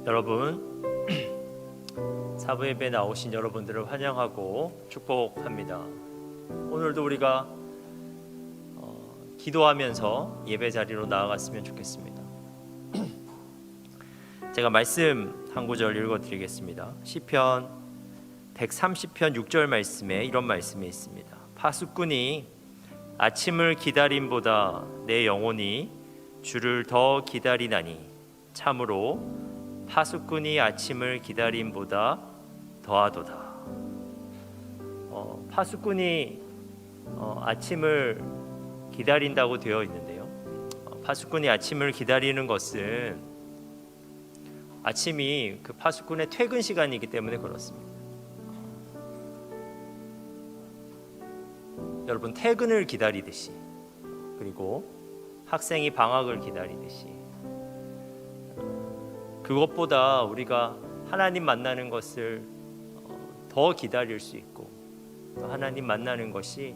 여러분, 사부 예배 나오신 여러분들을 환영하고 축복합니다. 오늘도 우리가 기도하면서 예배 자리로 나아갔으면 좋겠습니다. 제가 말씀 한 구절 읽어드리겠습니다. 시편 130편 6절 말씀에 이런 말씀이 있습니다. 파수꾼이 아침을 기다림보다 내 영혼이 주를 더 기다리나니 참으로 파수꾼이 아침을 기다림보다 더하도다. 파수꾼이 아침을 기다린다고 되어 있는데요. 파수꾼이 아침을 기다리는 것은 아침이 그 파수꾼의 퇴근 시간이기 때문에 그렇습니다. 여러분, 퇴근을 기다리듯이, 그리고 학생이 방학을 기다리듯이, 그것보다 우리가 하나님 만나는 것을 더 기다릴 수 있고, 하나님 만나는 것이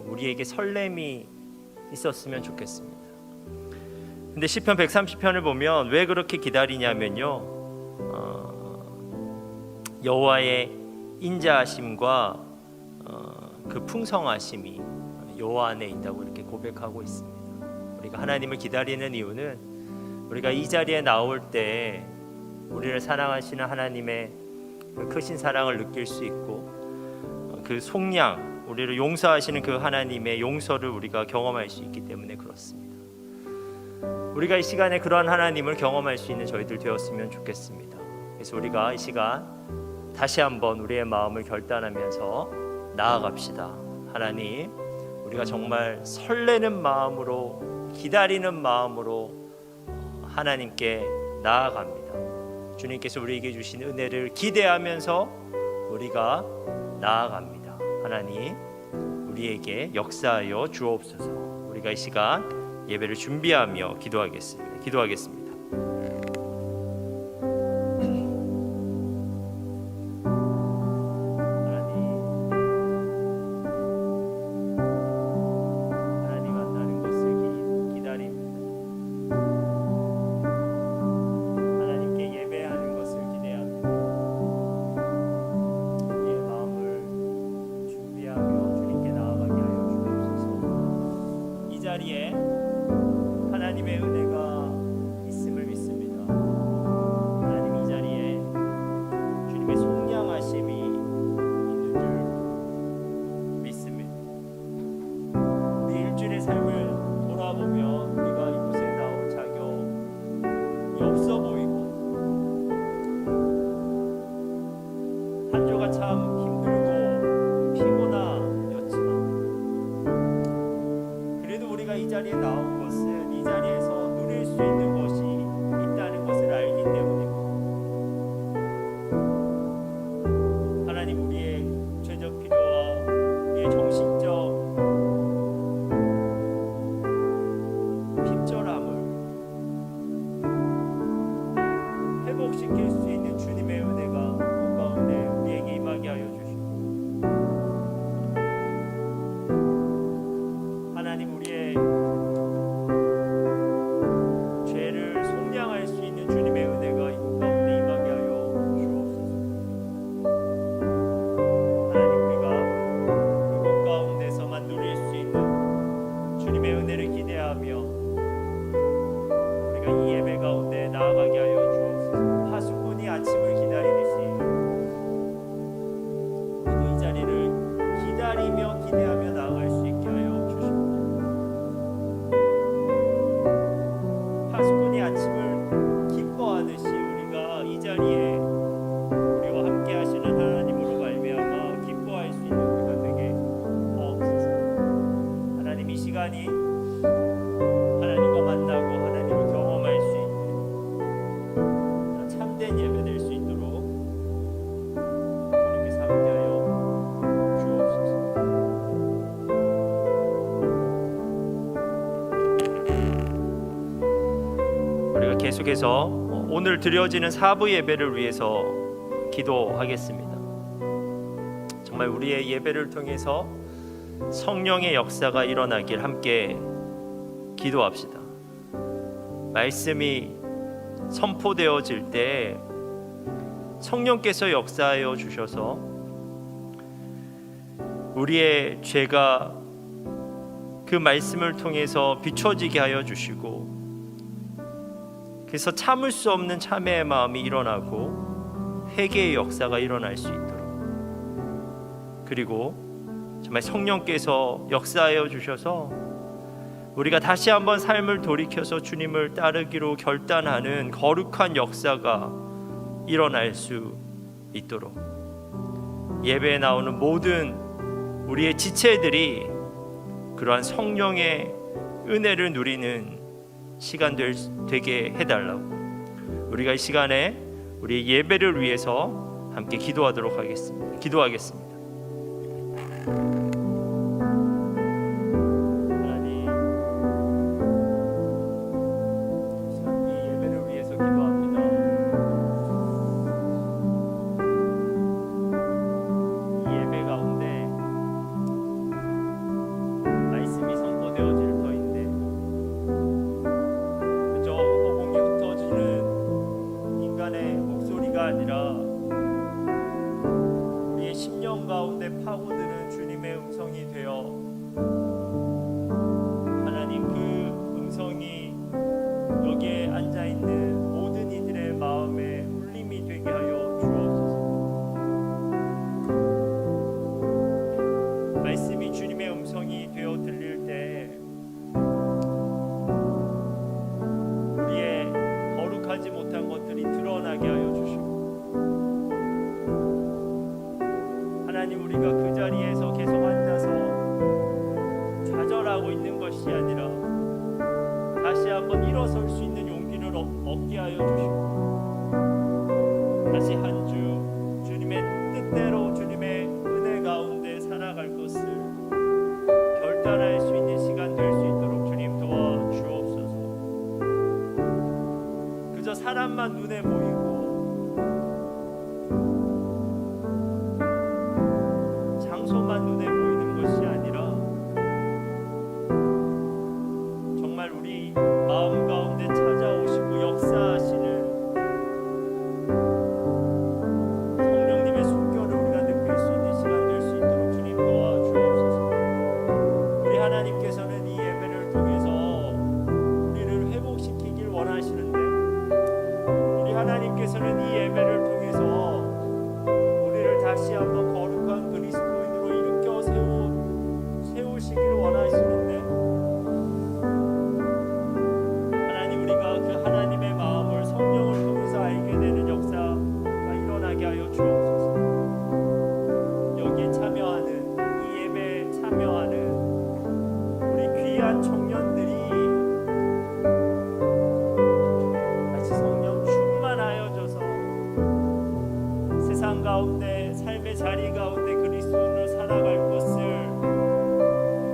우리에게 설렘이 있었으면 좋겠습니다. 근데 시편 130편을 보면 왜 그렇게 기다리냐면요, 여호와의 인자하심과 그 풍성하심이 여호와 안에 있다고 이렇게 고백하고 있습니다. 우리가 하나님을 기다리는 이유는 우리가 이 자리에 나올 때 우리를 사랑하시는 하나님의 그 크신 사랑을 느낄 수 있고, 그 속량, 우리를 용서하시는 그 하나님의 용서를 우리가 경험할 수 있기 때문에 그렇습니다. 우리가 이 시간에 그러한 하나님을 경험할 수 있는 저희들 되었으면 좋겠습니다. 그래서 우리가 이 시간 다시 한번 우리의 마음을 결단하면서 나아갑시다. 하나님, 우리가 정말 설레는 마음으로, 기다리는 마음으로 하나님께 나아갑니다. 주님께서 우리에게 주신 은혜를 기대하면서 우리가 나아갑니다. 하나님, 우리에게 역사하여 주옵소서. 우리가 이 시간 예배를 준비하며 기도하겠습니다. 하나님의 은혜가 있음을 믿습니다. 하나님, 이 자리에 주님의 속량하심이 있는 줄 믿습니다. 우리 일주일의 삶을 돌아보면 우리가 이곳에 나올 자격이 없어 보이고, 한 주가 참 힘들고 피곤하였지만, 그래도 우리가 이 자리에 나온 것은 이 자리에서 누릴 수 있는 것이 있다는 것을 알기 때문입니다. 하나님, 우리의 죄적 필요와 우리의 정신적 핍절함을 회복시킬 수 있는 주님의 은혜가 그 가운데 우리에게 임하게 하여 주시고, 하나님, 우리의 죄를 속량할 수 있는 주님의 은혜가 이곳 가운데 임하게 하여 주옵소서. 하나님, 우리가 이곳 가운데서만 누릴 수 있는 주님의 은혜를 기대하며 우리가 이 예배 가운데 나아가게 하여 주옵소서. 파수꾼이 아침을 기다리듯이 우리도 이 자리를 기다리며 기대하며 나아갈 수 있게 하여 주십시오. 파수꾼이 아침을 기뻐하듯이 우리가 이 자리에 우리와 함께 하시는 하나님으로 말미암아 기뻐할 수 있는 우리가 되게 하옵소서. 하나님, 이 시간이 하나님과 만나고 하나님을 경험할 수 있는 참된 예배 될 수 있도록 주님께서 함께하여 주옵소서. 우리가 계속해서 오늘 드려지는 사부 예배를 위해서 기도하겠습니다. 정말 우리의 예배를 통해서 성령의 역사가 일어나길 함께 기도합시다. 말씀이 선포되어질 때 성령께서 역사하여 주셔서 우리의 죄가 그 말씀을 통해서 비춰지게 하여 주시고, 그래서 참을 수 없는 참회의 마음이 일어나고 회개의 역사가 일어날 수 있도록, 그리고 정말 성령께서 역사하여 주셔서 우리가 다시 한번 삶을 돌이켜서 주님을 따르기로 결단하는 거룩한 역사가 일어날 수 있도록, 예배에 나오는 모든 우리의 지체들이 그러한 성령의 은혜를 누리는 시간 되게 해달라고, 우리가 이 시간에 우리의 예배를 위해서 함께 기도하도록 하겠습니다. 기도하겠습니다. 하나님, 이 예배를 위해서 기도합니다. 이 예배 가운데 말씀이 선포되어질 터인데 그저 허공에 흩어지는 인간의 목소리가 아니라 우리의 심령 가운데 파고드는 주님의 음성이 되어, 하나님 그 음성이 여기에 앉아있는 모든 이들의 마음에 울림이 되게 하여 주옵소서. 말씀이 주님의 음성이 되어 들릴 때 우리의 거룩하지 못한 것들이 드러나게 하여 주시고, 하나님 우리가 그 자리에서 계속 앉아서 좌절하고 있는 것이 아니라 다시 한번 일어설 수 있는 용기를 얻게 하여 주시고, 다시 한 주 주님의 뜻대로 주님의 은혜 가운데 살아갈 것을 결단할 수 있는 시간 될 수 있도록 주님 도와주옵소서. 그저 사람만 눈에 보이고 장소만 눈에 보이는 것이 아니라 정말 우리 마음 가운데 찾아오시고 역사하시는 성령님의 숨결을 우리가 느낄 수 있는 시간 될 수 있도록 주님 도와주옵소서. 우리 하나님께서는 이 예배를 통해서 우리를 회복시키길 원하시는데, 우리 하나님께서는 이 예배를 통해서 우리를 다시 한번 거룩한 그리스도인으로 일으켜 세우시길 원하시는데, 하나님 우리가 그 하나님의 마음을 성령을 통해서 알게 되는 역사가 일어나게 하여 주옵소서. 여기에 참여하는, 이 예배에 참여하는 우리 귀한 청년들이 다시 성령 충만하여져서 세상 가운데 삶의 자리 가운데 그리스도인으로 살아갈 것을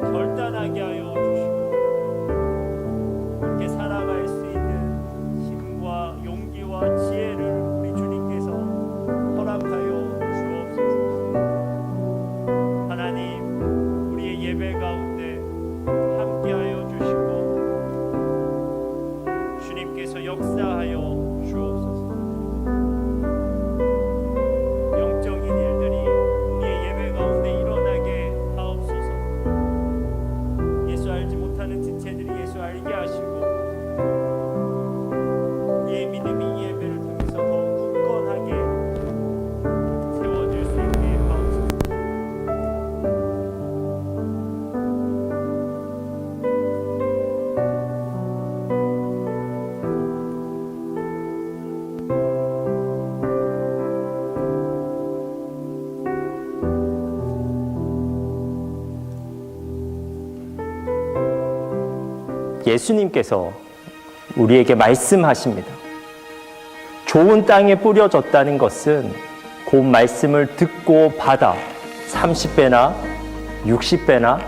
결단하게 하여 주시고, 그렇게 살아갈 수 있는 힘과 용기와 지혜를 우리 주님께서 허락하여 주옵소서. 하나님 우리의 예배 가운데 함께하여 주시고 주님께서 역사하여 주옵소서. 영적인 일들이 우리의 예배 가운데 일어나게 하옵소서. 예수 알지 못하는 지체들이 예수 알게 하시고, 우리의 믿음이 이 예배를 통해서 더욱 굳건하게 세워질 수 있게 하옵소서. 예수님께서 우리에게 말씀하십니다. 좋은 땅에 뿌려졌다는 것은 그 말씀을 듣고 받아 30배나 60배나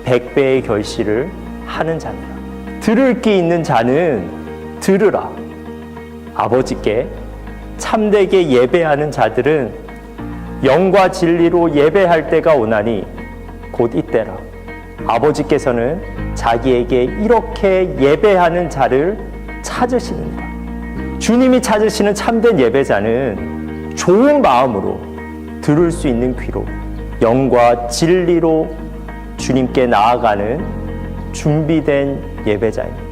100배의 결실을 하는 자니라. 들을 귀 있는 자는 들으라. 아버지께 참되게 예배하는 자들은 영과 진리로 예배할 때가 오나니 곧 이때라. 아버지께서는 자기에게 이렇게 예배하는 자를 찾으시느니라. 주님이 찾으시는 참된 예배자는 좋은 마음으로 들을 수 있는 귀로 영과 진리로 주님께 나아가는 준비된 예배자입니다.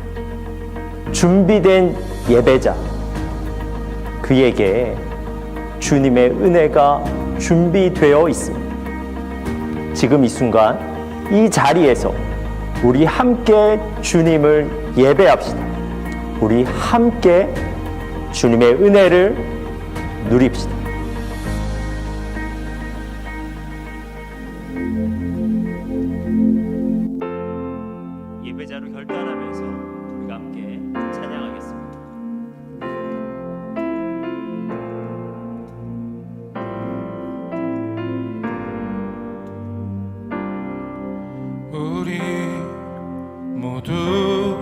준비된 예배자, 그에게 주님의 은혜가 준비되어 있습니다. 지금 이 순간 이 자리에서 우리 함께 주님을 예배합시다. 우리 함께 주님의 은혜를 누립시다. 예배자로 결단하면서 우리가 함께 찬양하겠습니다. 우리 모두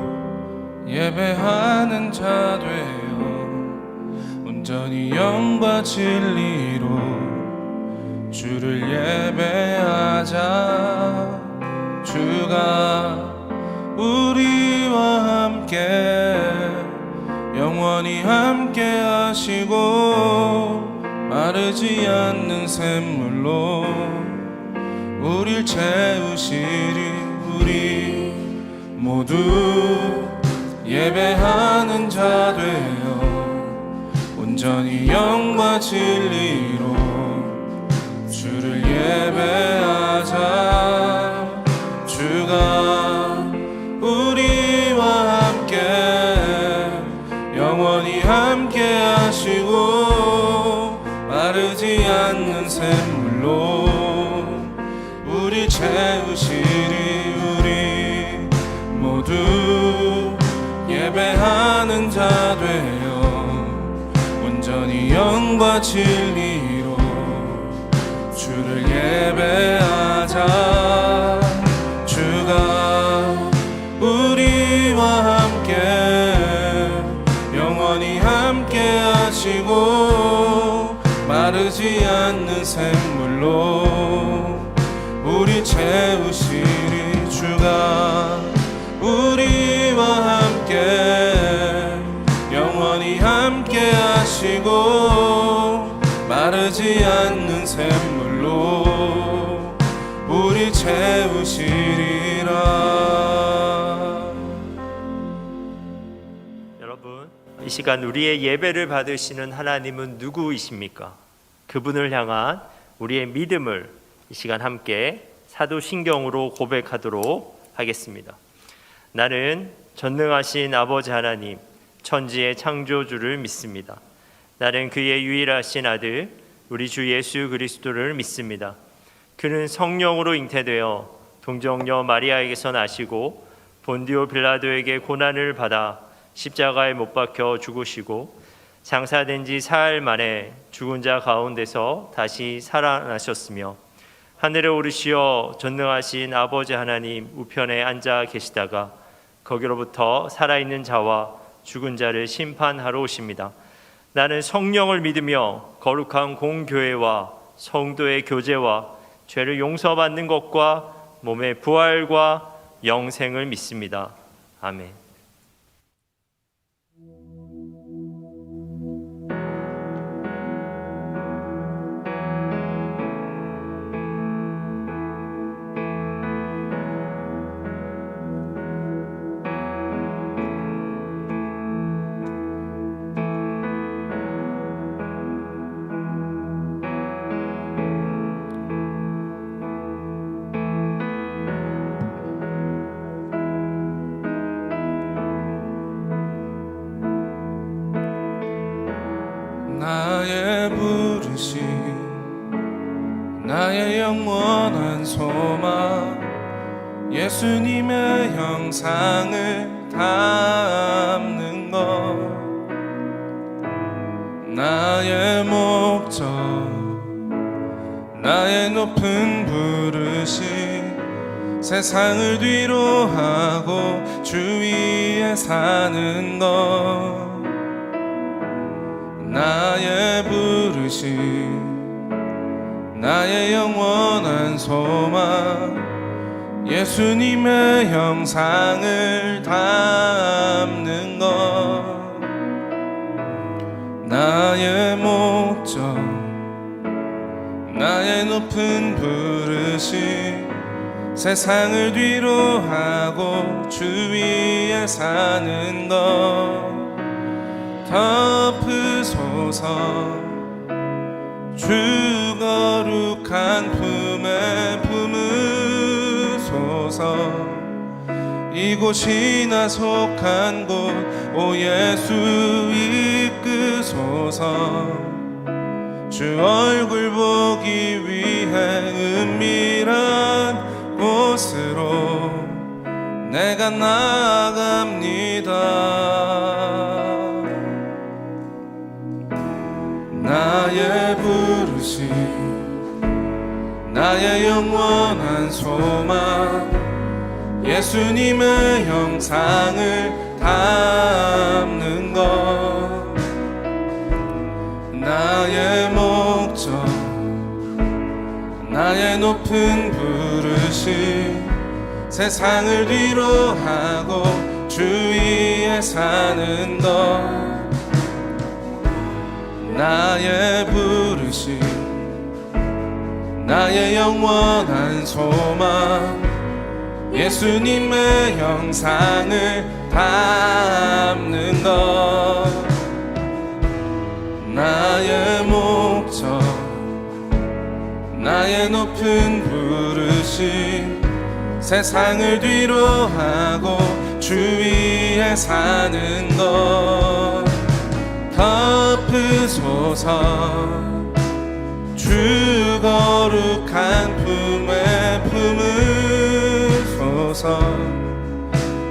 예배하는 자 되어 온전히 영과 진리로 주를 예배하자. 주가 우리와 함께 영원히 함께 하시고 마르지 않는 샘물로 우릴 채우시리. 우리 모두 예배하는 자 되어 온전히 영과 진리로 주를 예배하자. 주가 우리와 함께 영원히 함께 하시고 마르지 않는 샘물로 우리 채우시리. 우리 모두 예배하는 자 되어 온전히 영과 진리로 주를 예배하자. 주가 우리와 함께 영원히 함께 하시고 마르지 않는 샘물로 우리 채우시리. 주가 우리와 함께 영원히 함께 하시고 마르지 않는 샘물로 우리 채우시리라. 여러분, 이 시간 우리의 예배를 받으시는 하나님은 누구이십니까? 그분을 향한 우리의 믿음을 이 시간 함께 사도신경으로 고백하도록 하겠습니다. 나는 전능하신 아버지 하나님, 천지의 창조주를 믿습니다. 나는 그의 유일하신 아들 우리 주 예수 그리스도를 믿습니다. 그는 성령으로 잉태되어 동정녀 마리아에게서 나시고 본디오 빌라도에게 고난을 받아 십자가에 못 박혀 죽으시고 장사된 지 사흘 만에 죽은 자 가운데서 다시 살아나셨으며 하늘에 오르시어 전능하신 아버지 하나님 우편에 앉아 계시다가 거기로부터 살아있는 자와 죽은 자를 심판하러 오십니다. 나는 성령을 믿으며 거룩한 공교회와 성도의 교제와 죄를 용서받는 것과 몸의 부활과 영생을 믿습니다. 아멘. 나의 부르심 나의 영원한 소망 예수님의 형상을 담는 것 나의 목적 나의 높은 부르심 세상을 뒤로 하고 주 위에 사는 것 나의 부르심 나의 영원한 소망 예수님의 형상을 담는 것 높은 부르심 세상을 뒤로 하고 주 위에 사는 것 덮으소서 주 거룩한 품에 품으소서 이곳이나 속한 곳 오 예수 이끄소서 주 얼굴 보기 위해 은밀한 곳으로 내가 나아갑니다. 나의 부르심 나의 영원한 소망 예수님의 형상을 담는 것 나의 목적 나의 높은 부르심 세상을 뒤로 하고 주 위에 사는 것 나의 부르심 나의 영원한 소망 예수님의 형상을 담는 것 나의 목적 나의 높은 부르심 세상을 뒤로 하고 주 위에 사는 것 덮으소서 주 거룩한 품에 품으소서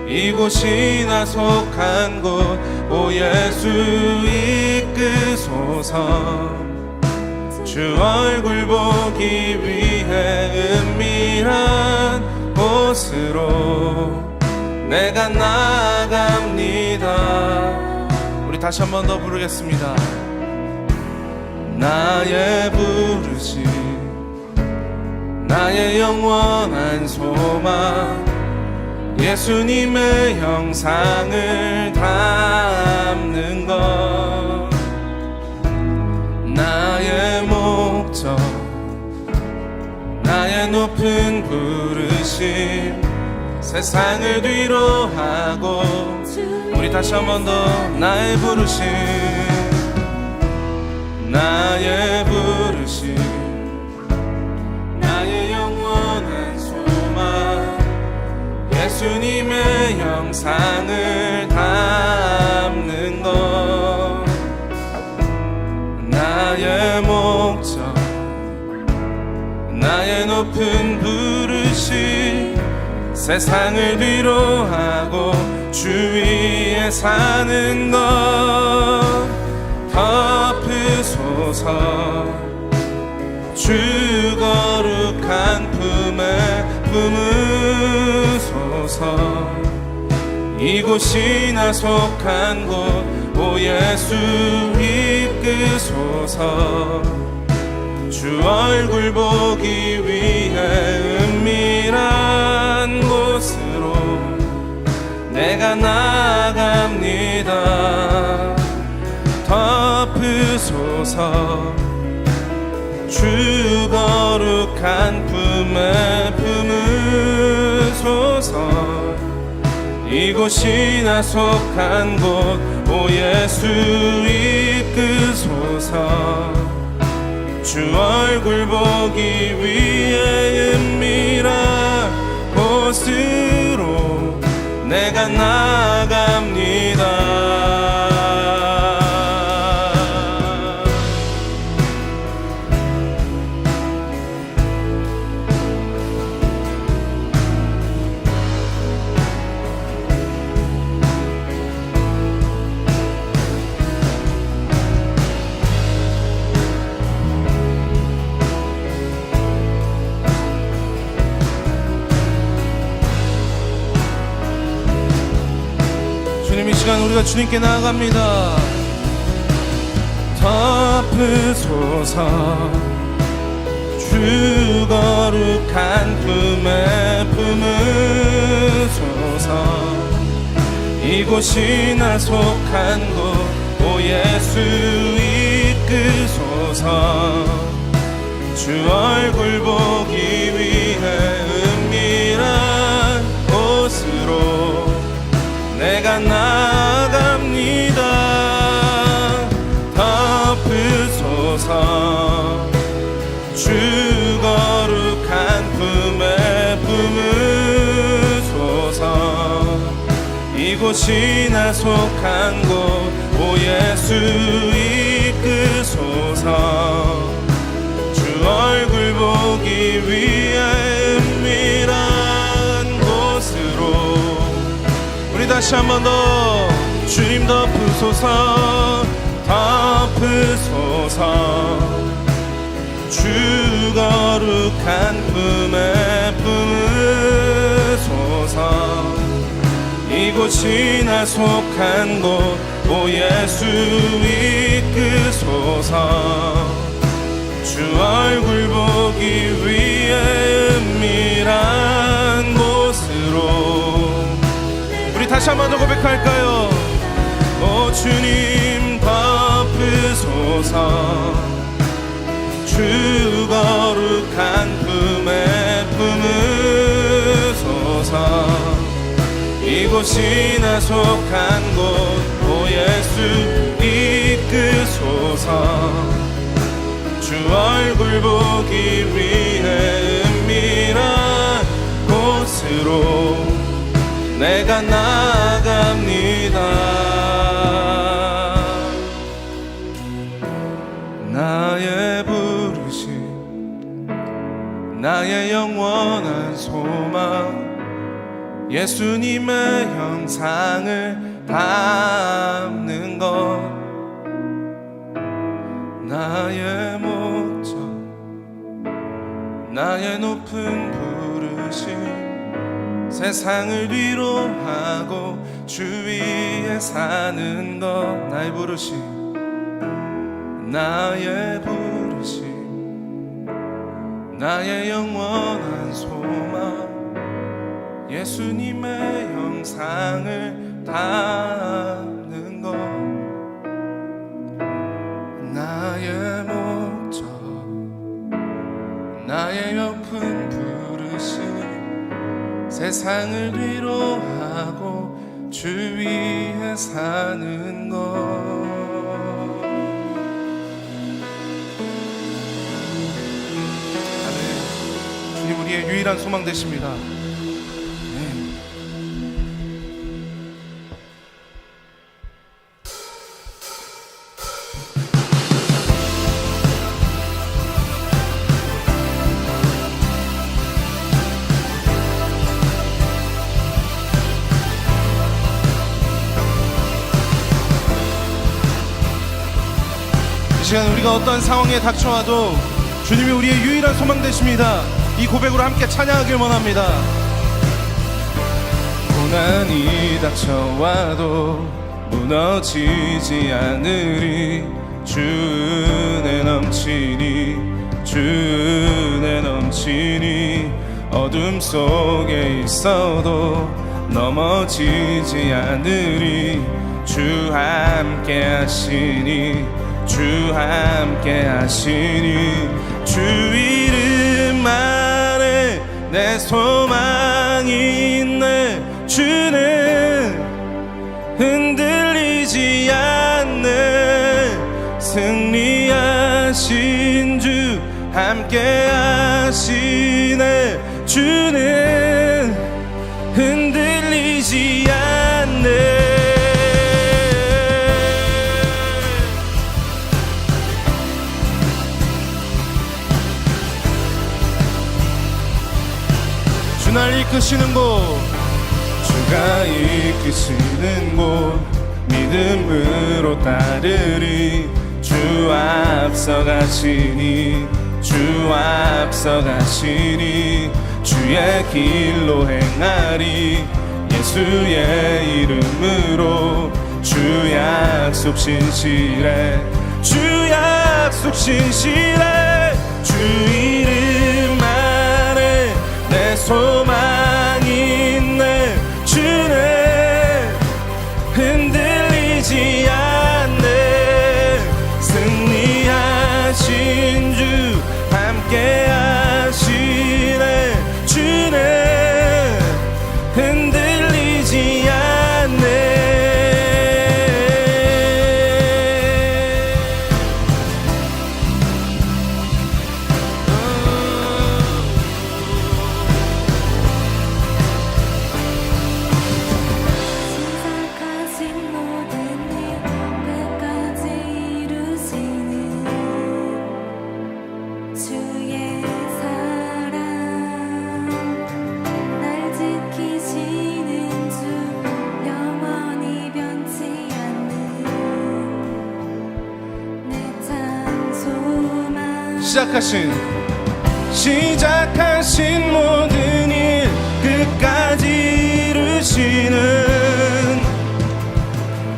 이곳이나 속한 곳 오 예수 이끄소서 주 얼굴 보기 위해 은밀한 곳으로 내가 나아갑니다. 우리 다시 한 번 더 부르겠습니다. 나의 부르심 나의 영원한 소망 예수님의 형상을 담는 것 나의 목적 나의 높은 부르심 세상을 뒤로 하고 우리 다시 한 번 더 나의 부르심 나의 부르심 나의 영원한 소망 예수님의 형상을 담는 것 나의 목적 나의 높은 부르심 세상을 뒤로 하고 주 위에 사는 것 덮으소서 주 거룩한 품에 품으소서 이곳이나 속한 곳 오 예수 이끄소서 주 얼굴 보기 위해 은밀한 곳으로 내가 나아갑니다. 덮으소서 주 거룩한 품에 품으소서 이곳이나 속한 곳 오 예수 이끄소서 주 얼굴 보기 위해 은밀한 곳으로 내가 나아갑니다. 주님 이 시간 우리가 주님께 나아갑니다. 덮으소서 주 거룩한 품에 품으소서 이곳이나 속한 곳 오 예수 이끄소서 주 얼굴 보기 위해 은밀한 곳으로 내가 나아갑니다. 덮으소서 주 거룩한 품에 품으소서. 이곳이 나 속한 곳 오 예수 이끄소서. 주 얼굴 보기 위해 은밀한 곳으로 우리 다시 한 번 더 주님 덮으소서 덮으소서. 주 거룩한 품에 품으소서. 이곳이 나 속한 곳 오 예수 이끄소서. 주 얼굴 보기 위해 은밀한 곳으로 우리 다시 한 번 더 고백할까요? 오 주님 덮으소서. 주 거룩한 품에 품으소서. 이곳이 나 속한 곳 오 예수 이끄소서. 주 얼굴 보기 위해 은밀한 곳으로 내가 나아갑니다. 나의 부르심 나의 영원한 소망 예수님의 형상을 담는 것. 나의 목적 나의 높은 부르심 세상을 위로하고 주 위에 사는 것. 나의 부르심 나의 부르심 나의 영원한 소망 예수님의 형상을 담는 것. 나의 목적 나의 높은 부르심 세상을 위로하고 주 위에 사는 것. 아멘. 주님 우리의 유일한 소망 되십니다. 이 시간 우리가 어떤 상황에 닥쳐와도 주님이 우리의 유일한 소망 되십니다. 이 고백으로 함께 찬양하길 원합니다. 고난이 닥쳐와도 무너지지 않으리. 주 은혜 넘치니 주 은혜 넘치니. 어둠 속에 있어도 넘어지지 않으리. 주 함께 하시니 주 함께 하시니. 주 이름 안에 내 소망이 있네. 주는 흔들리지 않네. 승리하신 주 함께 하시네. 주는 흔들리지 않네. 날 이끄시는 곳 주가 이끄시는 곳 믿음으로 따르리. 주 앞서가시니 주 앞서가시니. 주의 길로 행하리. 예수의 이름으로. 주 약속 신실해 주 약속 신실해. 주 이름 안에 내 소망이 있네. 주는 흔들리지 않네. 승리하신 주 함께 시작하신 모든 일 끝까지 이루시는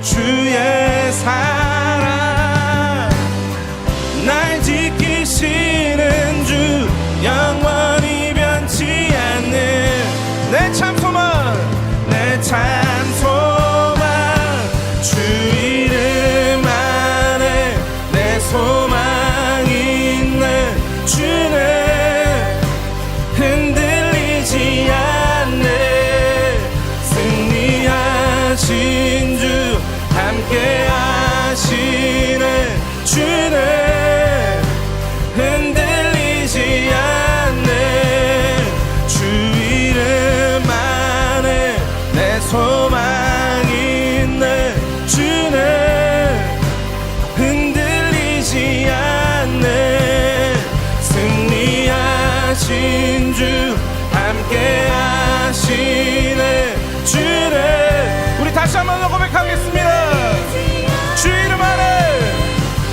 주의 사랑, 날 지키시는 주, 영원히 변치 않는 내 참 소망, 내 참 소망, 주 이름 안에 내 소망이 있는 주는 흔들리지 않네. 승리하신 주, 함께 하시네. 주는 흔들리지 않네. 주 이름 안에 내 소망이 있네. 주는 흔들리지 않네. 승리하신 주, 함께 하시네. 주는, 우리 다시 한번 고백하겠습니다. 주 이름 안에,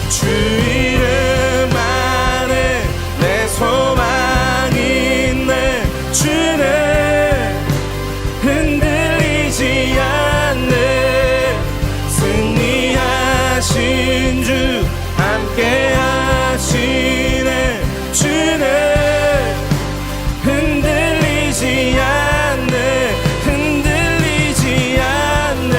주 이름 안에 내 소망이 있네. 주는 흔들리지 않네. 승리하신 주, 함께 하시네. 주는 흔들리지 않네. 흔들리지 않네.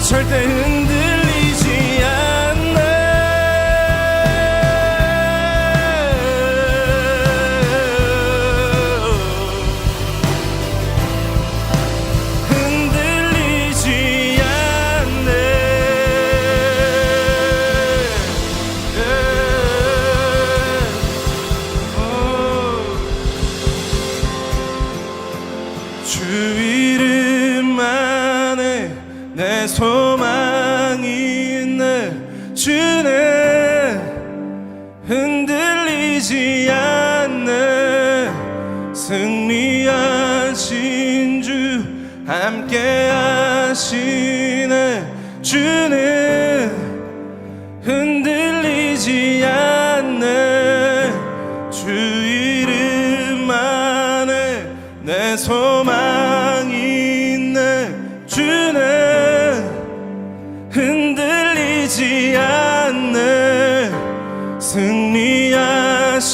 절대 흔들리지 않네. 흔들리지 않네. 주 이름 안에 내 소망이 있네. 주는 흔들리지 않네. 승리하신 주, 함께 하시네. 주는 흔들리지 않네. 주 이름 안에 내 소망이 있네. 주는 흔들리지 않네. 승리하신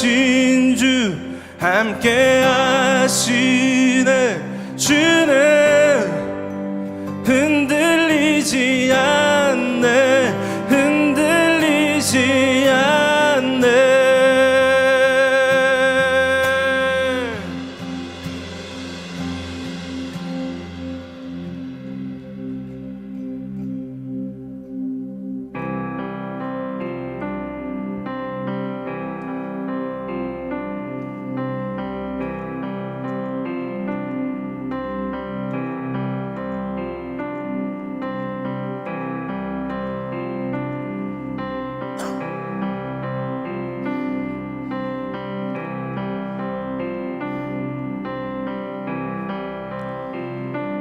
주, 함께 하시네. 주는 흔들리지 않네. 흔들리지 않네.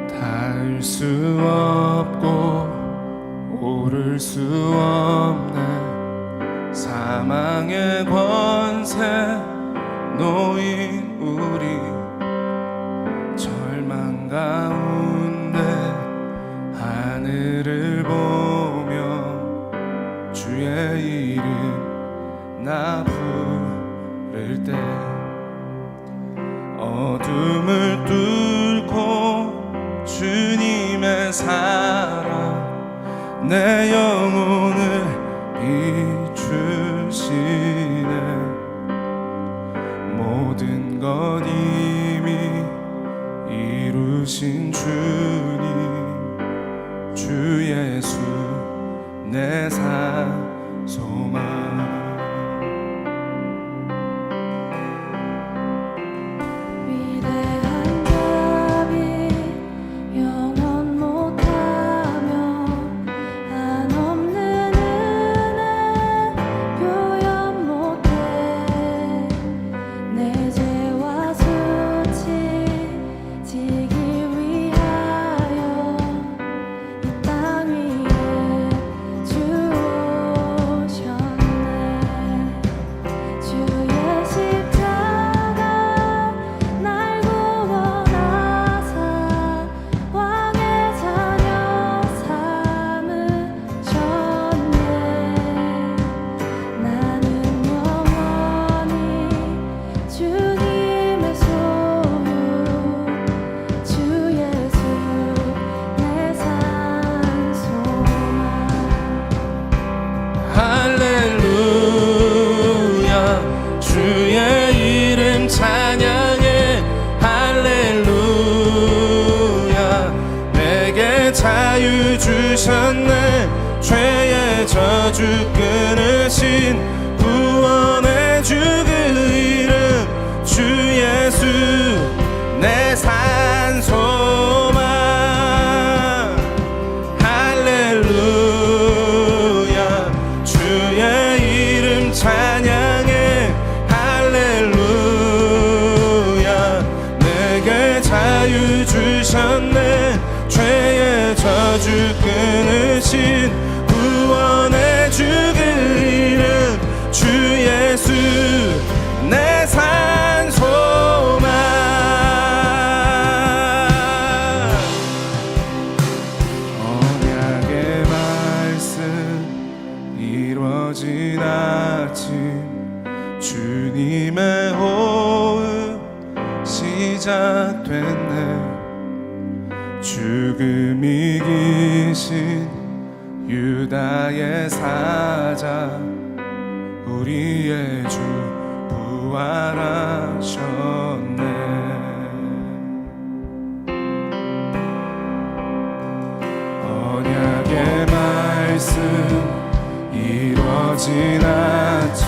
닿을 수 없고 오를 수 없네. 사망의 권세 놓인 우리, 절망 가운데 하늘을 보며 주의 이름 나 부를 때, 어둠을 뚫고 주님의 사랑 내 영혼을 비추시네. 모든 것 이미 이루신 주님, 주 예수 내 산 소망. 내 죄와 수치 지기 위하여 저주 끊으신 구원의 주 그 이름 주 예수 내 산소망 할렐루야 주의 이름 찬양해 할렐루야 내게 자유 주셨네 죄의 저주 끊으신 구원의 주 그 이름 주 예수 내 산소망 언약의 말씀 이루어진 아침 주님의 호흡 시작됐네 죽음 이기신 유다의 사자 우리의 주 부활하셨네 언약의 말씀 이루어진 아침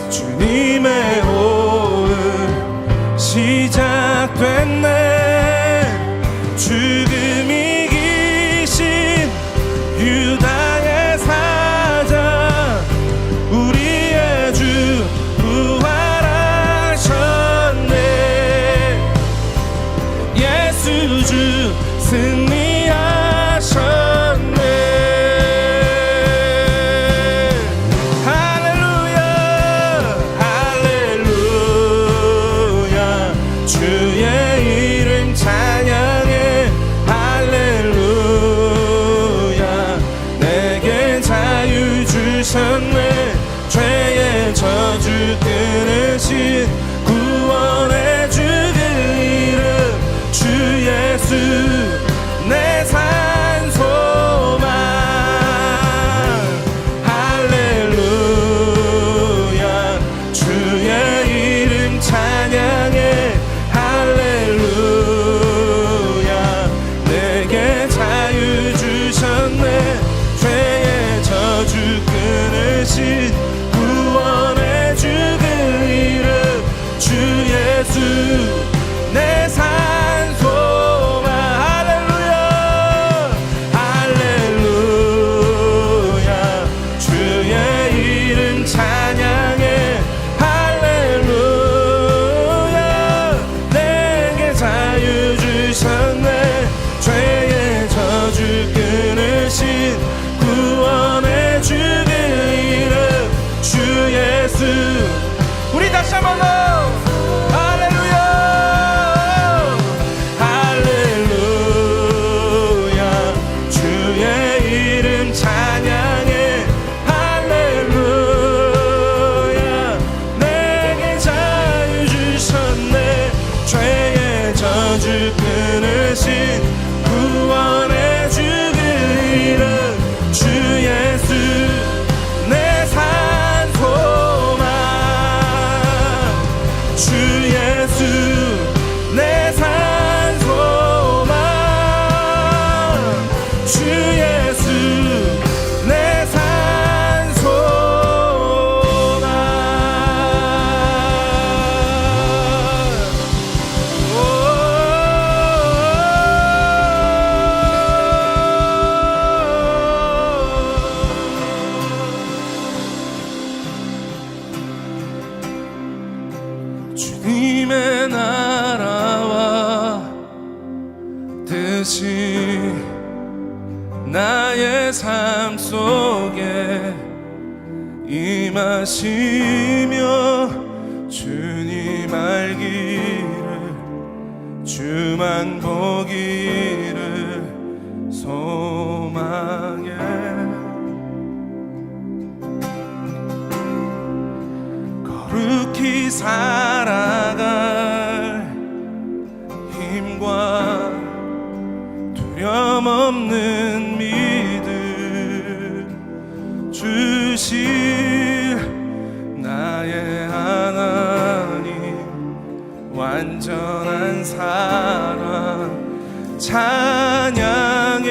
주님의 호흡 시작됐네 죽음 이기신 유다의 사자 우리의 주 부활하셨네 예수 주 승리하셨네 할렐루야 할렐루야 주의 이름 찬양해 할렐루야 내게 자유 주셨네 죄의 저주 끊으신 구원의 주 그 이름 주 예수 내 산소망 할렐루야 주의 이름 찬양해 할렐루야 내게 자유 주셨네 죄의 저주 끊으신 구원의 주 그 이름 주 예수 내 산소망 할렐루야 할렐루야 주의 이름 찬양해 할렐루야 내게 자유 주셨네 죄의 저주 끊으신 구원의 주 그 이름 주 예수 우리 다시 한번 더 할렐루야 할렐루야 주의 이름 찬양해 할렐루야 내게 자유 주셨네 죄의 저주 끊으신 구원의 주 그 이름 주 예수 내 산소망 주 예수 내 산소망 주 예수 내 산소망 주님의 나라와 뜻이 나의 삶 속에 임하시며 주님 알기를 주만 보기를 소망해 거룩히 살아갈 힘과 두려움 없는 믿음 주실 나의 하나님 완전한 사랑 찬양해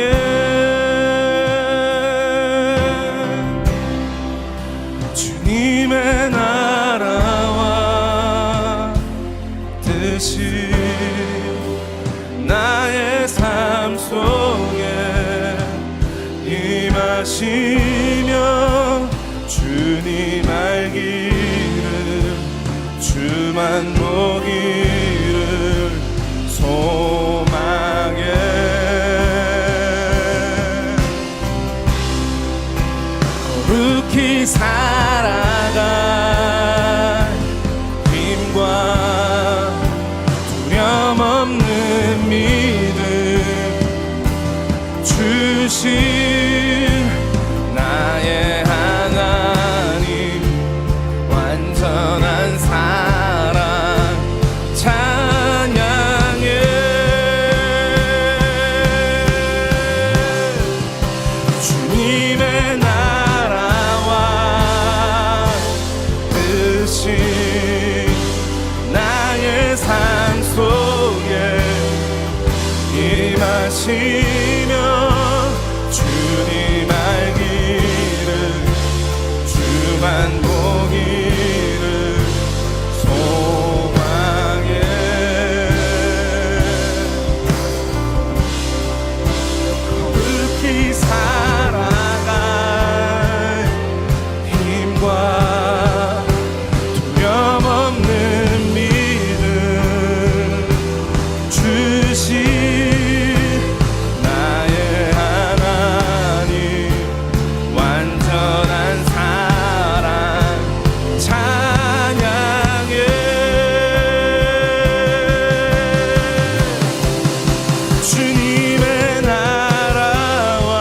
마시며 주님 알기를 주만 보기를 소망해 거룩히 살아갈 힘과 두려움 없는 믿음 주신 나의 하나님 완전한 사랑 찬양해 주님의 나라와 뜻이 나의 삶 속에 임하시며 주님 알기를 주만 보기를 소망해 거룩히 살아갈 힘과 두려움 없는 믿음 주신 나의 하나님 완전한 사랑 찬양해 주님의 나라와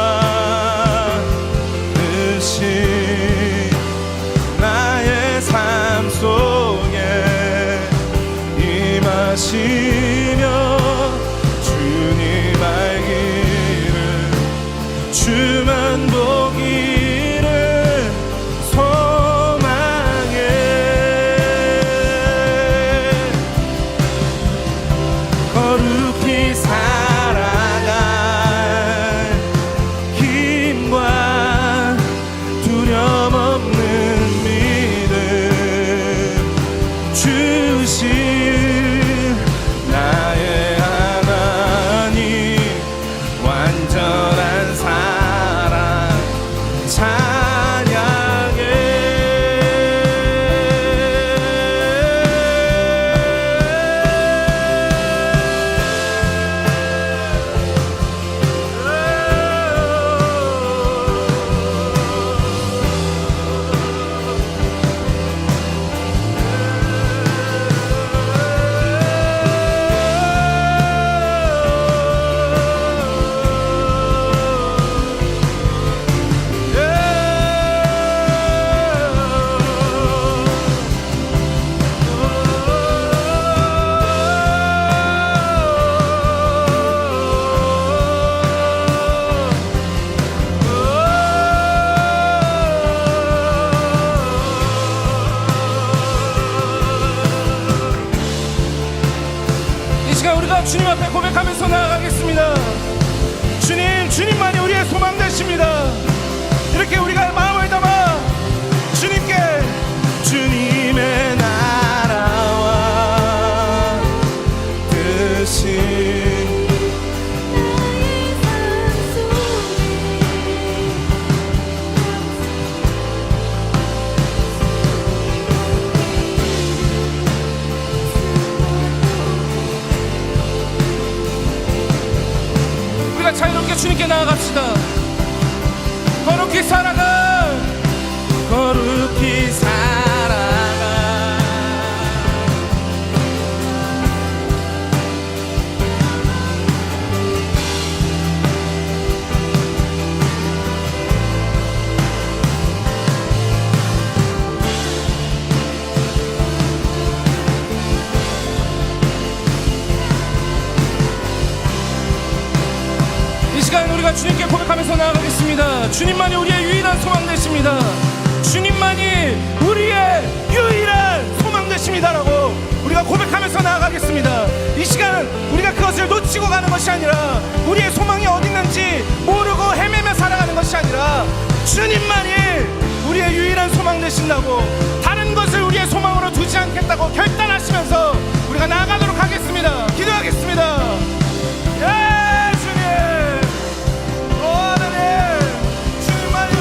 뜻이 나의 삶 속에 임하시며 주님 알기를 주만 보기를 소망해 거룩히 살아갈 힘과 두려움 없는 믿음 주신 나의 하나님 완전한 사랑 찬양해 이 시간 우리가 주님 앞에 고백하면서 나아가겠습니다. 주님, 주님만이 우리의 소망 되십니다. 이렇게 우리가 마음을 담아 주님께 주님의 나라와 뜻이 우리가 자유롭게 주님께 나아갑시다. 거룩히 살아가 거룩히 살아가 이 시간 우리가 주님께 고백하면서 나아가겠습니다. 주님만이 우리의 유일한 소망 되십니다. 주님만이 우리의 유일한 소망 되십니다라고 우리가 고백하면서 나아가겠습니다. 이 시간 우리가 그것을 놓치고 가는 것이 아니라 우리의 소망이 어디 있는지 모르고 헤매며 살아가는 것이 아니라 주님만이 우리의 유일한 소망 되신다고 다른 것을 우리의 소망으로 두지 않겠다고 결단하시면서 우리가 나아가도록 하겠습니다. 기도하겠습니다. 예, 주님, 하나님, 주님만이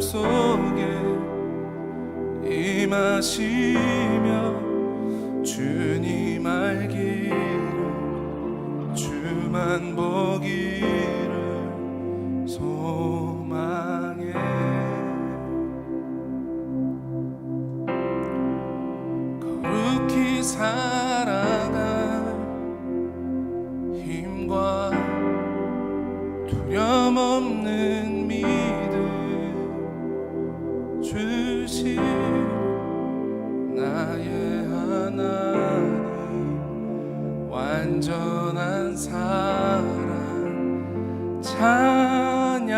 속에 임하시며 주님 알기를 주만 보기를 소망해. 거룩히 살아갈 힘과 두려움 없는 믿음 주신 나의 하나님, 완전한 사랑 찬양해.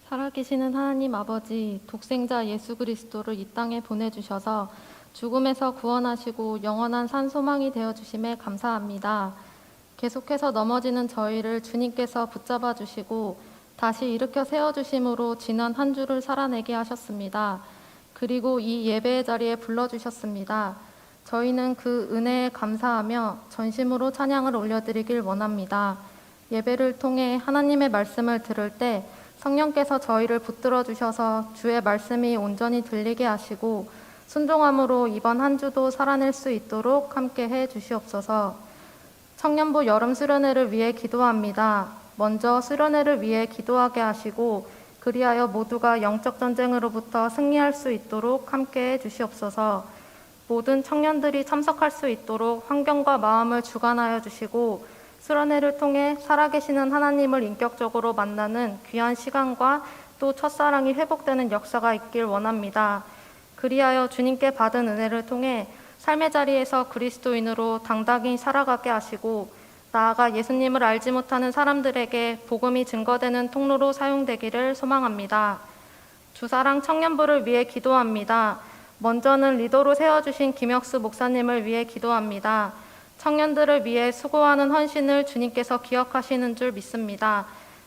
살아계시는 하나님 아버지, 독생자 예수 그리스도를 이 땅에 보내주셔서 죽음에서 구원하시고 영원한 산 소망이 되어주심에 감사합니다. 계속해서 넘어지는 저희를 주님께서 붙잡아 주시고 다시 일으켜 세워주심으로 지난 한 주를 살아내게 하셨습니다. 그리고 이 예배의 자리에 불러주셨습니다. 저희는 그 은혜에 감사하며 전심으로 찬양을 올려드리길 원합니다. 예배를 통해 하나님의 말씀을 들을 때 성령께서 저희를 붙들어 주셔서 주의 말씀이 온전히 들리게 하시고 순종함으로 이번 한 주도 살아낼 수 있도록 함께 해 주시옵소서. 청년부 여름 수련회를 위해 기도합니다. 먼저 수련회를 위해 기도하게 하시고 그리하여 모두가 영적 전쟁으로부터 승리할 수 있도록 함께 해 주시옵소서. 모든 청년들이 참석할 수 있도록 환경과 마음을 주관하여 주시고 수련회를 통해 살아계시는 하나님을 인격적으로 만나는 귀한 시간과 또 첫사랑이 회복되는 역사가 있길 원합니다. 그리하여 주님께 받은 은혜를 통해 삶의 자리에서 그리스도인으로 당당히 살아가게 하시고 나아가 예수님을 알지 못하는 사람들에게 복음이 증거되는 통로로 사용되기를 소망합니다. 주사랑 청년부를 위해 기도합니다. 먼저는 리더로 세워주신 김혁수 목사님을 위해 기도합니다. 청년들을 위해 수고하는 헌신을 주님께서 기억하시는 줄 믿습니다.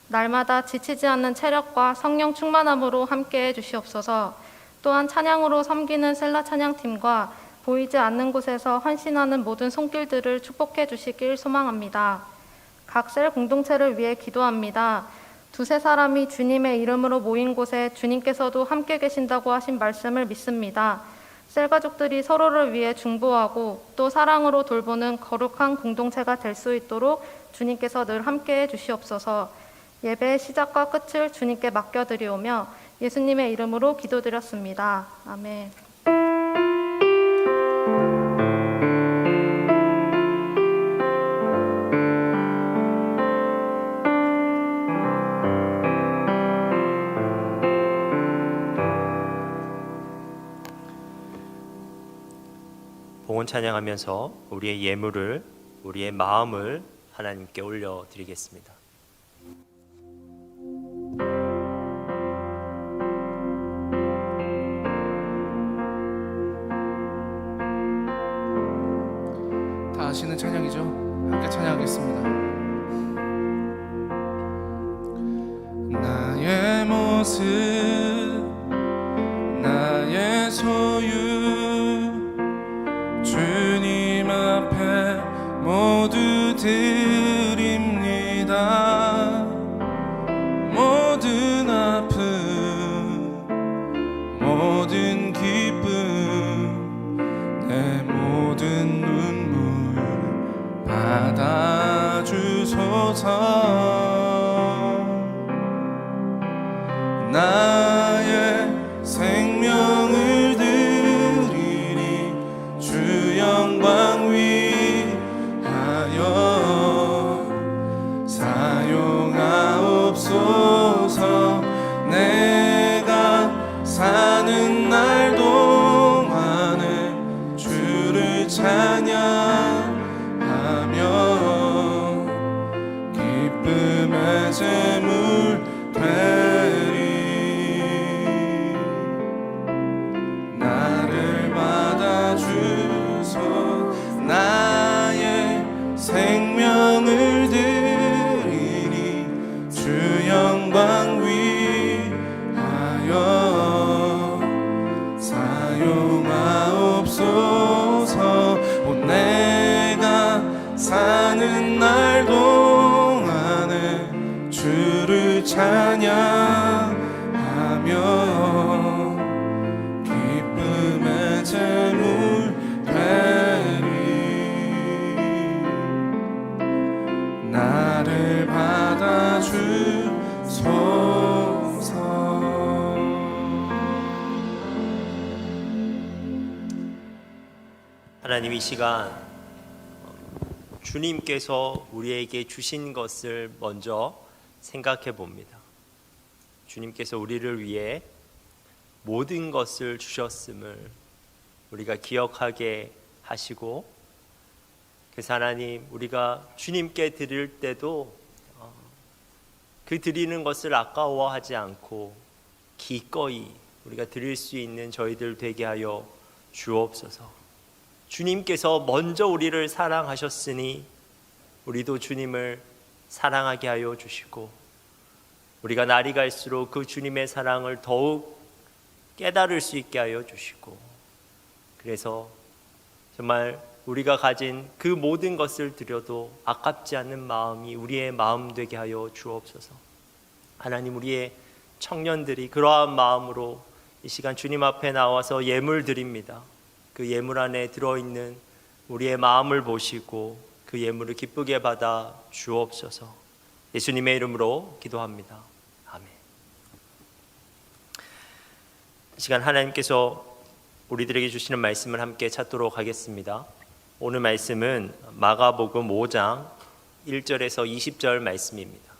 날마다 지치지 않는 체력과 성령 충만함으로 함께해 주시옵소서. 또한 찬양으로 섬기는 셀라 찬양팀과 보이지 않는 곳에서 헌신하는 모든 손길들을 축복해 주시길 소망합니다. 각 셀 공동체를 위해 기도합니다. 두세 사람이 주님의 이름으로 모인 곳에 주님께서도 함께 계신다고 하신 말씀을 믿습니다. 셀 가족들이 서로를 위해 중보하고 또 사랑으로 돌보는 거룩한 공동체가 될 수 있도록 주님께서 늘 함께해 주시옵소서. 예배의 시작과 끝을 주님께 맡겨드리오며 예수님의 이름으로 기도드렸습니다. 아멘. 봉헌 찬양하면서 우리의 예물을, 우리의 마음을 하나님께 올려드리겠습니다. 다 아시는 찬양이죠? 함께 찬양하겠습니다. 나의 모습, 나의 소유, 주님 앞에 모두 드립니다. 모든 아픔, 모든 기쁨, 내 모든 눈물 받아주소서. 나의 생명을 드리니 주 영광 위하여 사용하옵소서. 내가 사는 날 동안에 주를 찬양하며 기쁨의 제물 되리. 나를 받아주소. 나의 생명을 드리니 주 영광 위하여 사는 날 동안에 주를 찬양하며 기쁨의 제물 되리. 나를 받아주소서. 하나님, 이 시간 주님께서 우리에게 주신 것을 먼저 생각해 봅니다. 주님께서 우리를 위해 모든 것을 주셨음을 우리가 기억하게 하시고, 그래서 하나님, 우리가 주님께 드릴 때도 그 드리는 것을 아까워하지 않고 기꺼이 우리가 드릴 수 있는 저희들 되게 하여 주옵소서. 주님께서 먼저 우리를 사랑하셨으니 우리도 주님을 사랑하게 하여 주시고, 우리가 날이 갈수록 그 주님의 사랑을 더욱 깨달을 수 있게 하여 주시고, 그래서 정말 우리가 가진 그 모든 것을 드려도 아깝지 않는 마음이 우리의 마음 되게 하여 주옵소서. 하나님, 우리의 청년들이 그러한 마음으로 이 시간 주님 앞에 나와서 예물 드립니다. 그 예물 안에 들어있는 우리의 마음을 보시고 그 예물을 기쁘게 받아 주옵소서. 예수님의 이름으로 기도합니다. 아멘. 이 시간 하나님께서 우리들에게 주시는 말씀을 함께 찾도록 하겠습니다. 오늘 말씀은 마가복음 5장 1절에서 20절 말씀입니다.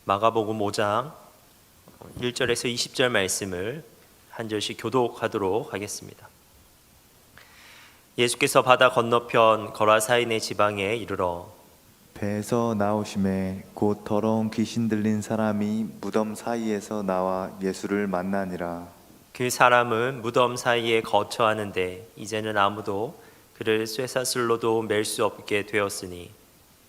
마가복음 5장 1절에서 20절 말씀을 한 절씩 교독하도록 하겠습니다. 예수께서 바다 건너편 거라사인의 지방에 이르러 배에서 나오심에 곧 더러운 귀신 들린 사람이 무덤 사이에서 나와 예수를 만나니라. 그 사람은 무덤 사이에 거처하는데 이제는 아무도 그를 쇠사슬로도 맬 수 없게 되었으니,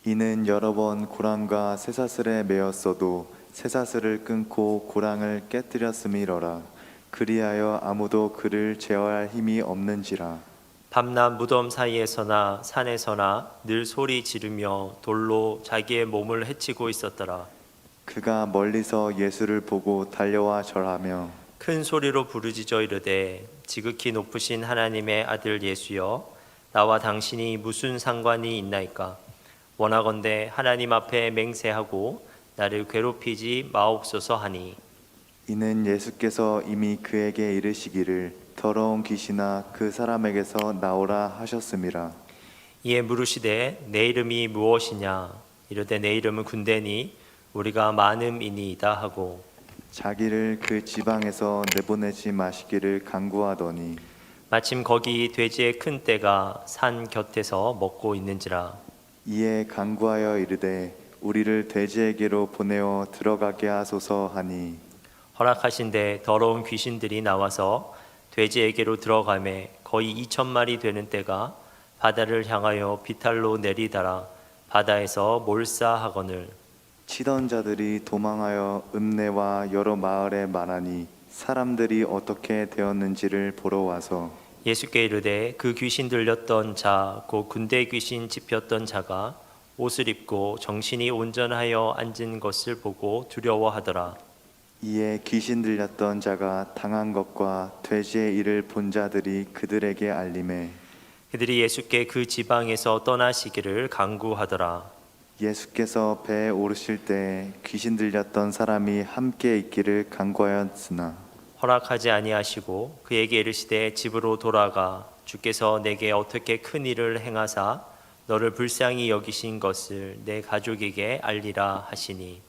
이는 여러 번 고랑과 쇠사슬에 매었어도 쇠사슬을 끊고 고랑을 깨뜨렸음이러라. 그리하여 아무도 그를 제어할 힘이 없는지라. 밤낮 무덤 사이에서나 산에서나 늘 소리 지르며 돌로 자기의 몸을 해치고 있었더라. 그가 멀리서 예수를 보고 달려와 절하며 큰 소리로 부르짖어 이르되, 지극히 높으신 하나님의 아들 예수여, 나와 당신이 무슨 상관이 있나이까? 원하건대 하나님 앞에 맹세하고 나를 괴롭히지 마옵소서 하니, 이는 예수께서 이미 그에게 이르시기를 더러운 귀신아 그 사람에게서 나오라 하셨음이라. 이에 물으시되 내 이름이 무엇이냐? 이르되 내 이름은 군대니 우리가 많음이니이다 하고, 자기를 그 지방에서 내보내지 마시기를 간구하더니 마침 거기 돼지의 큰 떼가 산 곁에서 먹고 있는지라. 이에 간구하여 이르되 우리를 돼지에게로 보내어 들어가게 하소서 하니, 허락하신데 더러운 귀신들이 나와서 돼지에게로 들어가매 거의 2,000마리 되는 떼가 바다를 향하여 비탈로 내리다라 바다에서 몰사하거늘. 치던 자들이 도망하여 읍내와 여러 마을에 말하니 사람들이 어떻게 되었는지를 보러 와서 예수께 이르되 그 귀신 들렸던 자 곧 군대 귀신 집혔던 자가 옷을 입고 정신이 온전하여 앉은 것을 보고 두려워하더라. 이에 귀신 들렸던 자가 당한 것과 돼지의 일을 본 자들이 그들에게 알림해 그들이 예수께 그 지방에서 떠나시기를 간구하더라. 예수께서 배에 오르실 때 귀신 들렸던 사람이 함께 있기를 간구하였으나 허락하지 아니하시고 그에게 이르시되 집으로 돌아가 주께서 내게 어떻게 큰 일을 행하사 너를 불쌍히 여기신 것을 내 가족에게 알리라 하시니,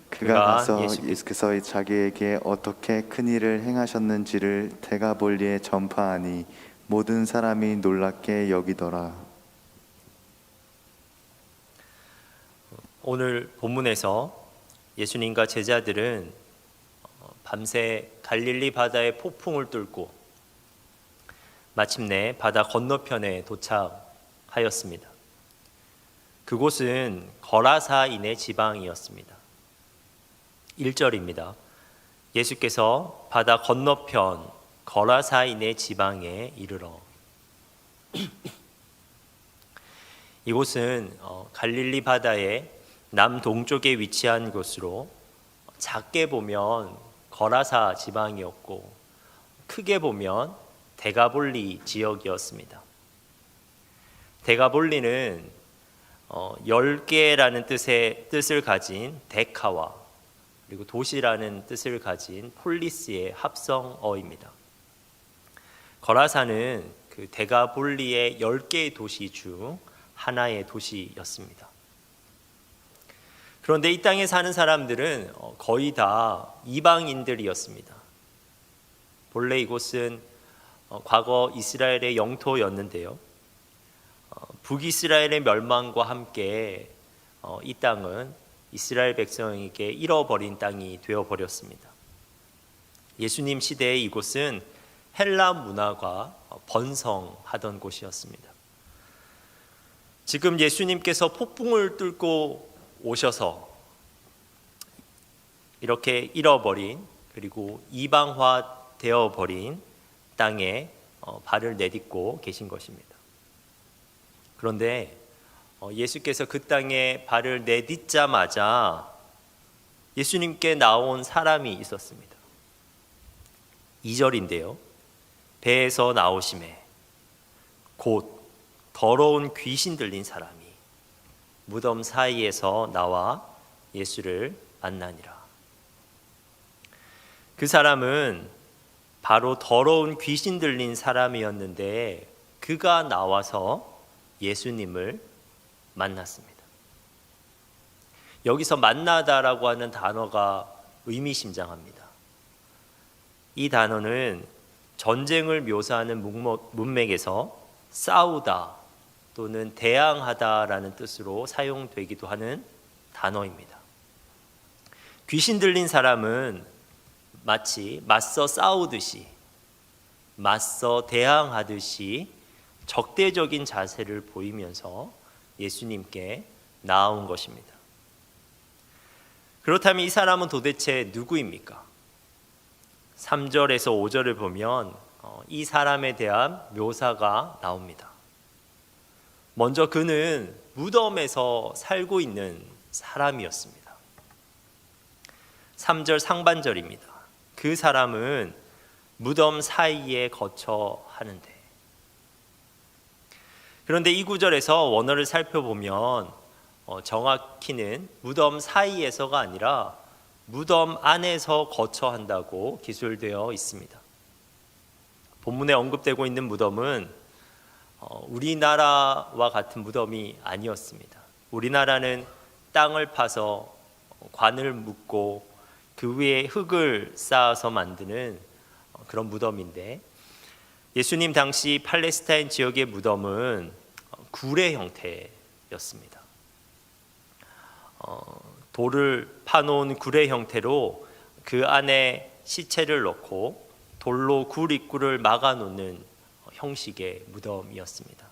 그가 가서 예수께서 자기에게 어떻게 큰 일을 행하셨는지를 데가볼리에 전파하니 모든 사람이 놀랍게 여기더라. 오늘 본문에서 예수님과 제자들은 밤새 갈릴리 바다의 폭풍을 뚫고 마침내 바다 건너편에 도착하였습니다. 그곳은 거라사인의 지방이었습니다. 1절입니다. 예수께서 바다 건너편 거라사인의 지방에 이르러. 이곳은 갈릴리 바다의 남동쪽에 위치한 곳으로 작게 보면 거라사 지방이었고 크게 보면 데가볼리 지역이었습니다. 데가볼리는 10개라는 뜻을 가진 데카와 그리고 도시라는 뜻을 가진 폴리스의 합성어입니다. 거라사는 그 데가볼리의 10개의 도시 중 하나의 도시였습니다. 그런데 이 땅에 사는 사람들은 거의 다 이방인들이었습니다. 본래 이곳은 과거 이스라엘의 영토였는데요. 북이스라엘의 멸망과 함께 이 땅은 이스라엘 백성에게 잃어버린 땅이 되어버렸습니다. 예수님 시대의 이곳은 헬라 문화가 번성하던 곳이었습니다. 지금 예수님께서 폭풍을 뚫고 오셔서 이렇게 잃어버린 그리고 이방화 되어버린 땅에 발을 내딛고 계신 것입니다. 그런데 예수께서 그 땅에 발을 내딛자마자 예수님께 나온 사람이 있었습니다. 2절인데요. 배에서 나오심에 곧 더러운 귀신 들린 사람이 무덤 사이에서 나와 예수를 만나니라. 그 사람은 바로 더러운 귀신 들린 사람이었는데 그가 나와서 예수님을 만났습니다. 여기서 만나다라고 하는 단어가 의미심장합니다. 이 단어는 전쟁을 묘사하는 문맥에서 싸우다 또는 대항하다라는 뜻으로 사용되기도 하는 단어입니다. 귀신 들린 사람은 마치 맞서 싸우듯이 맞서 대항하듯이 적대적인 자세를 보이면서 예수님께 나아온 것입니다. 그렇다면 이 사람은 도대체 누구입니까? 3절에서 5절을 보면 이 사람에 대한 묘사가 나옵니다. 먼저 그는 무덤에서 살고 있는 사람이었습니다. 3절 상반절입니다. 그 사람은 무덤 사이에 거처 하는데. 그런데 이 구절에서 원어를 살펴보면 정확히는 무덤 사이에서가 아니라 무덤 안에서 거처한다고 기술되어 있습니다. 본문에 언급되고 있는 무덤은 우리나라와 같은 무덤이 아니었습니다. 우리나라는 땅을 파서 관을 묻고 그 위에 흙을 쌓아서 만드는 그런 무덤인데 예수님 당시 팔레스타인 지역의 무덤은 구레 형태였습니다. 돌을 파놓은 구레 형태로 그 안에 시체를 넣고 돌로 굴 입구를 막아놓는 형식의 무덤이었습니다.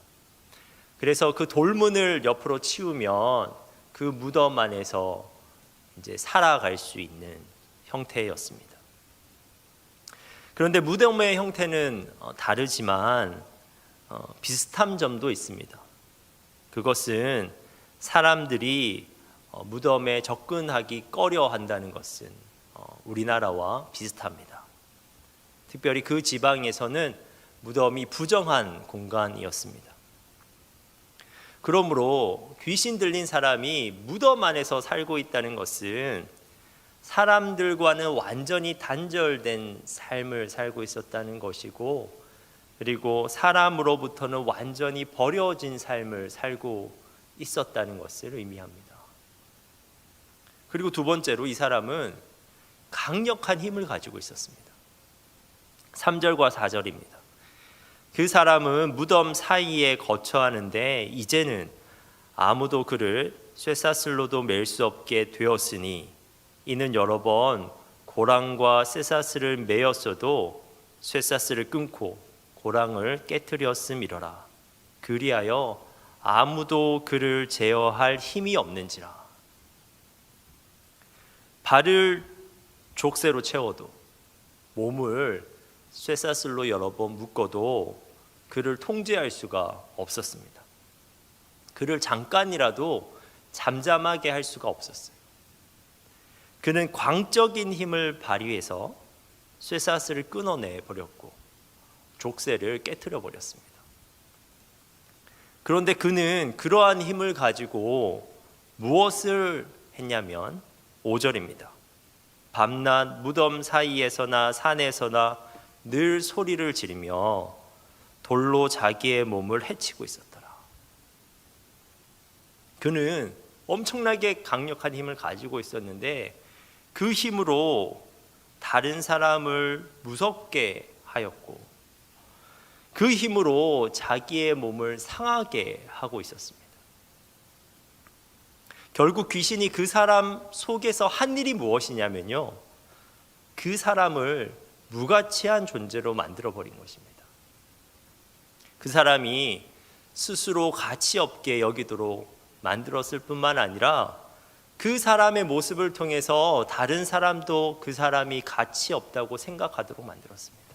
그래서 그 돌문을 옆으로 치우면 그 무덤 안에서 이제 살아갈 수 있는 형태였습니다. 그런데 무덤의 형태는 다르지만 비슷한 점도 있습니다. 그것은 사람들이 무덤에 접근하기 꺼려 한다는 것은 우리나라와 비슷합니다. 특별히 그 지방에서는 무덤이 부정한 공간이었습니다. 그러므로 귀신 들린 사람이 무덤 안에서 살고 있다는 것은 사람들과는 완전히 단절된 삶을 살고 있었다는 것이고, 그리고 사람으로부터는 완전히 버려진 삶을 살고 있었다는 것을 의미합니다. 그리고 두 번째로 이 사람은 강력한 힘을 가지고 있었습니다. 3절과 4절입니다. 그 사람은 무덤 사이에 거처하는데 이제는 아무도 그를 쇠사슬로도 맬 수 없게 되었으니 이는 여러 번 고랑과 쇠사슬을 매었어도 쇠사슬을 끊고 고랑을 깨뜨렸음이러라. 그리하여 아무도 그를 제어할 힘이 없는지라. 발을 족쇄로 채워도 몸을 쇠사슬로 여러 번 묶어도 그를 통제할 수가 없었습니다. 그를 잠깐이라도 잠잠하게 할 수가 없었어요. 그는 광적인 힘을 발휘해서 쇠사슬을 끊어내 버렸고 족쇄를 깨트려 버렸습니다. 그런데 그는 그러한 힘을 가지고 무엇을 했냐면 5절입니다. 밤낮 무덤 사이에서나 산에서나 늘 소리를 지르며 돌로 자기의 몸을 해치고 있었더라. 그는 엄청나게 강력한 힘을 가지고 있었는데 그 힘으로 다른 사람을 무섭게 하였고 그 힘으로 자기의 몸을 상하게 하고 있었습니다. 결국 귀신이 그 사람 속에서 한 일이 무엇이냐면요, 그 사람을 무가치한 존재로 만들어버린 것입니다. 그 사람이 스스로 가치 없게 여기도록 만들었을 뿐만 아니라 그 사람의 모습을 통해서 다른 사람도 그 사람이 가치 없다고 생각하도록 만들었습니다.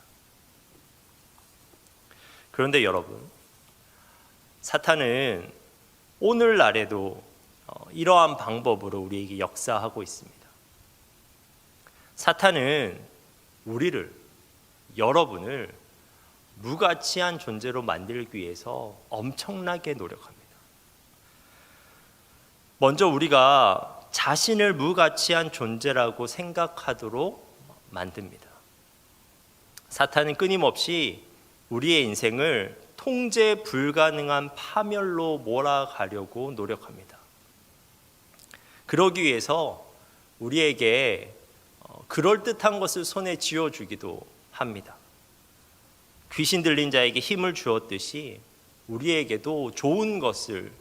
그런데 여러분, 사탄은 오늘날에도 이러한 방법으로 우리에게 역사하고 있습니다. 사탄은 우리를, 여러분을 무가치한 존재로 만들기 위해서 엄청나게 노력합니다. 먼저 우리가 자신을 무가치한 존재라고 생각하도록 만듭니다. 사탄은 끊임없이 우리의 인생을 통제 불가능한 파멸로 몰아가려고 노력합니다. 그러기 위해서 우리에게 그럴듯한 것을 손에 쥐어주기도 합니다. 귀신 들린 자에게 힘을 주었듯이 우리에게도 좋은 것을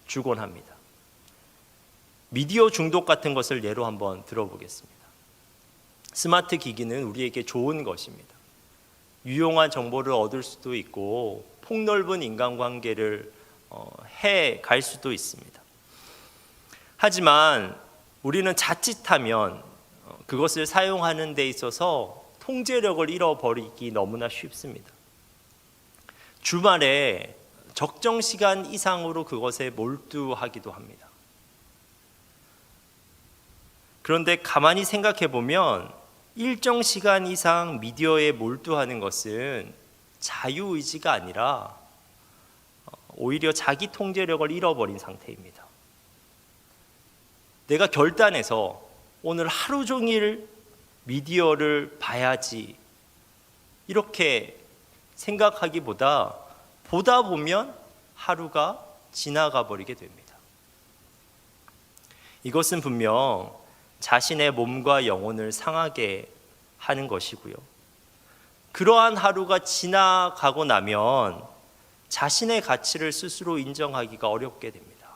주곤 합니다. 미디어 중독 같은 것을 예로 한번 들어보겠습니다. 스마트 기기는 우리에게 좋은 것입니다. 유용한 정보를 얻을 수도 있고 폭넓은 인간관계를 해 갈 수도 있습니다. 하지만 우리는 자칫하면 그것을 사용하는 데 있어서 통제력을 잃어버리기 너무나 쉽습니다. 주말에 적정 시간 이상으로 그것에 몰두하기도 합니다. 그런데 가만히 생각해 보면 일정 시간 이상 미디어에 몰두하는 것은 자유의지가 아니라 오히려 자기 통제력을 잃어버린 상태입니다. 내가 결단해서 오늘 하루 종일 미디어를 봐야지 이렇게 생각하기보다 보다 보면 하루가 지나가 버리게 됩니다. 이것은 분명 자신의 몸과 영혼을 상하게 하는 것이고요. 그러한 하루가 지나가고 나면 자신의 가치를 스스로 인정하기가 어렵게 됩니다.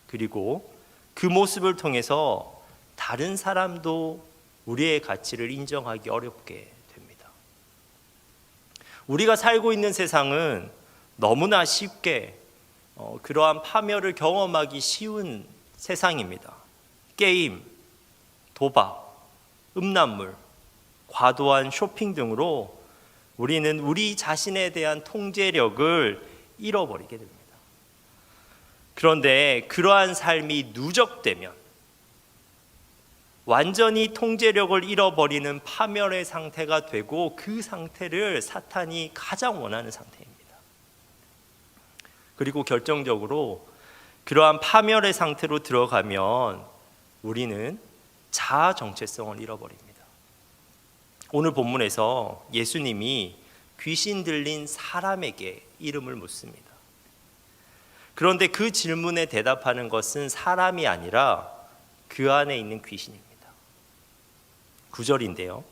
그리고 그 모습을 통해서 다른 사람도 우리의 가치를 인정하기 어렵게 됩니다. 우리가 살고 있는 세상은 너무나 쉽게 그러한 파멸을 경험하기 쉬운 세상입니다. 게임, 도박, 음란물, 과도한 쇼핑 등으로 우리는 우리 자신에 대한 통제력을 잃어버리게 됩니다. 그런데 그러한 삶이 누적되면 완전히 통제력을 잃어버리는 파멸의 상태가 되고 그 상태를 사탄이 가장 원하는 상태입니다. 그리고 결정적으로 그러한 파멸의 상태로 들어가면 우리는 자아 정체성을 잃어버립니다. 오늘 본문에서 예수님이 귀신 들린 사람에게 이름을 묻습니다. 그런데 그 질문에 대답하는 것은 사람이 아니라 그 안에 있는 귀신입니다. 9절인데요.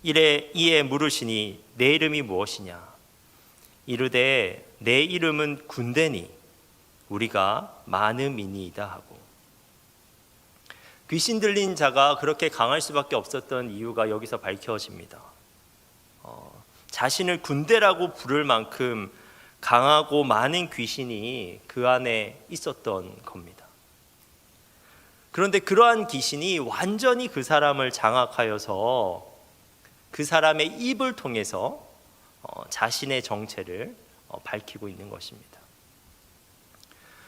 이에 물으시니 내 이름이 무엇이냐? 이르되 내 이름은 군대니 우리가 많음이니이다 하고, 귀신 들린 자가 그렇게 강할 수밖에 없었던 이유가 여기서 밝혀집니다. 자신을 군대라고 부를 만큼 강하고 많은 귀신이 그 안에 있었던 겁니다. 그런데 그러한 귀신이 완전히 그 사람을 장악하여서 그 사람의 입을 통해서 자신의 정체를 밝히고 있는 것입니다.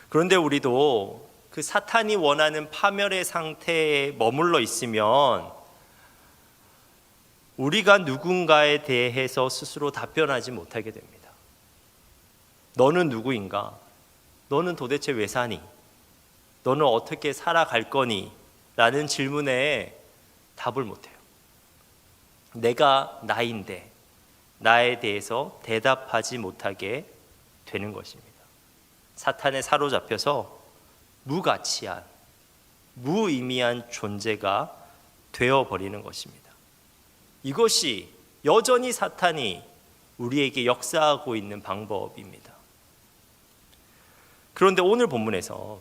그런데 우리도 그 사탄이 원하는 파멸의 상태에 머물러 있으면 우리가 누군가에 대해서 스스로 답변하지 못하게 됩니다. 너는 누구인가? 너는 도대체 왜 사니? 너는 어떻게 살아갈 거니? 라는 질문에 답을 못해요. 내가 나인데 나에 대해서 대답하지 못하게 되는 것입니다. 사탄에 사로잡혀서 무가치한, 무의미한 존재가 되어버리는 것입니다. 이것이 여전히 사탄이 우리에게 역사하고 있는 방법입니다. 그런데 오늘 본문에서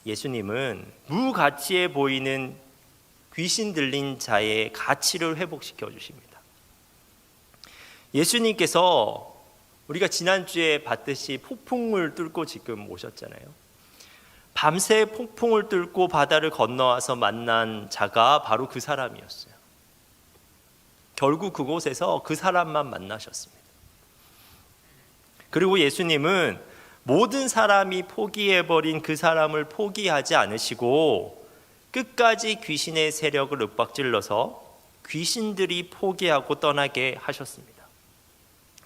예수님은 무가치해 보이는 귀신 들린 자의 가치를 회복시켜 주십니다. 예수님께서 우리가 지난주에 봤듯이 폭풍을 뚫고 지금 오셨잖아요. 밤새 폭풍을 뚫고 바다를 건너와서 만난 자가 바로 그 사람이었어요. 결국 그곳에서 그 사람만 만나셨습니다. 그리고 예수님은 모든 사람이 포기해버린 그 사람을 포기하지 않으시고 끝까지 귀신의 세력을 윽박질러서 귀신들이 포기하고 떠나게 하셨습니다.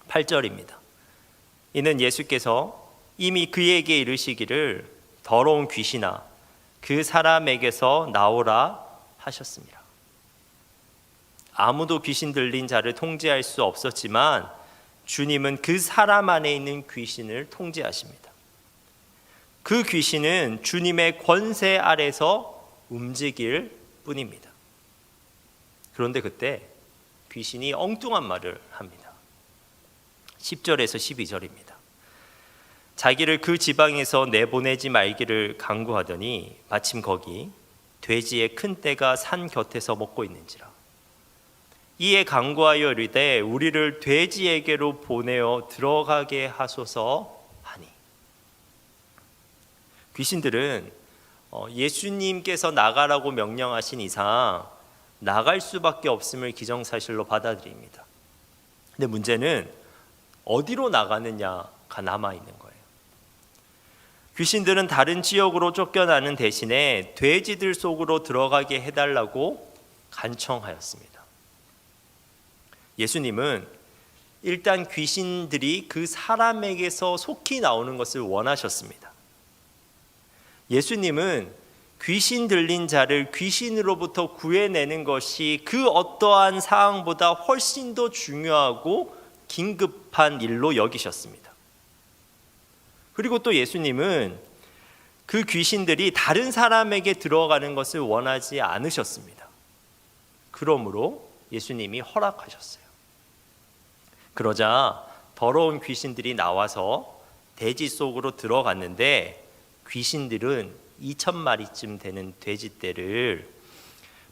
8절입니다. 이는 예수께서 이미 그에게 이르시기를 더러운 귀신아 그 사람에게서 나오라 하셨습니다. 아무도 귀신 들린 자를 통제할 수 없었지만 주님은 그 사람 안에 있는 귀신을 통제하십니다. 그 귀신은 주님의 권세 아래서 움직일 뿐입니다. 그런데 그때 귀신이 엉뚱한 말을 합니다. 10절에서 12절입니다. 자기를 그 지방에서 내보내지 말기를 간구하더니 마침 거기 돼지의 큰 떼가 산 곁에서 먹고 있는지라. 이에 간구하여 이르되 우리를 돼지에게로 보내어 들어가게 하소서 하니. 귀신들은 예수님께서 나가라고 명령하신 이상 나갈 수밖에 없음을 기정사실로 받아들입니다. 근데 문제는 어디로 나가느냐가 남아있는 거예요. 귀신들은 다른 지역으로 쫓겨나는 대신에 돼지들 속으로 들어가게 해달라고 간청하였습니다. 예수님은 일단 귀신들이 그 사람에게서 속히 나오는 것을 원하셨습니다. 예수님은 귀신 들린 자를 귀신으로부터 구해내는 것이 그 어떠한 사항보다 훨씬 더 중요하고 긴급한 일로 여기셨습니다. 그리고 또 예수님은 그 귀신들이 다른 사람에게 들어가는 것을 원하지 않으셨습니다. 그러므로 예수님이 허락하셨어요. 그러자 더러운 귀신들이 나와서 돼지 속으로 들어갔는데 귀신들은 2,000마리쯤 되는 돼지떼를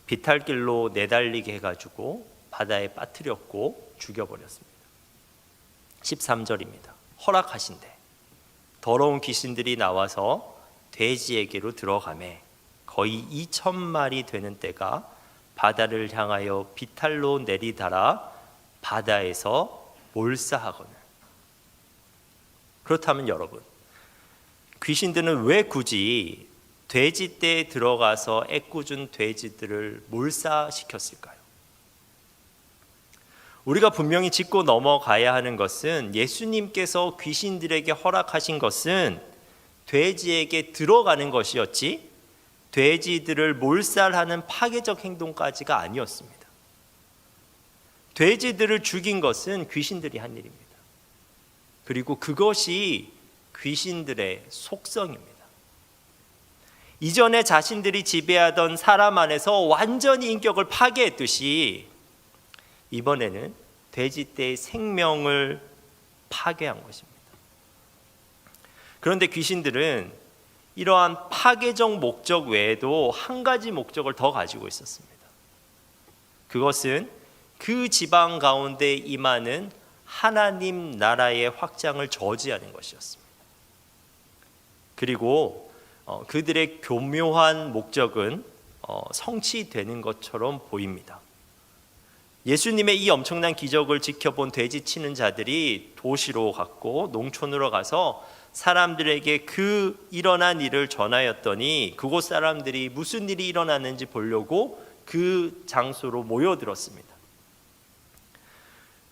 비탈길로 내달리게 해가지고 바다에 빠뜨렸고 죽여버렸습니다. 13절입니다. 허락하신대 더러운 귀신들이 나와서 돼지에게로 들어가매 거의 2,000마리 되는 떼가 바다를 향하여 비탈로 내리달아 바다에서 몰사하거늘. 그렇다면 여러분, 귀신들은 왜 굳이 돼지떼에 들어가서 애꿎은 돼지들을 몰사시켰을까요? 우리가 분명히 짚고 넘어가야 하는 것은 예수님께서 귀신들에게 허락하신 것은 돼지에게 들어가는 것이었지 돼지들을 몰살하는 파괴적 행동까지가 아니었습니다. 돼지들을 죽인 것은 귀신들이 한 일입니다. 그리고 그것이 귀신들의 속성입니다. 이전에 자신들이 지배하던 사람 안에서 완전히 인격을 파괴했듯이 이번에는 돼지떼의 생명을 파괴한 것입니다. 그런데 귀신들은 이러한 파괴적 목적 외에도 한 가지 목적을 더 가지고 있었습니다. 그것은 그 지방 가운데 임하는 하나님 나라의 확장을 저지하는 것이었습니다. 그리고 그들의 교묘한 목적은 성취되는 것처럼 보입니다. 예수님의 이 엄청난 기적을 지켜본 돼지 치는 자들이 도시로 갔고 농촌으로 가서 사람들에게 그 일어난 일을 전하였더니 그곳 사람들이 무슨 일이 일어났는지 보려고 그 장소로 모여들었습니다.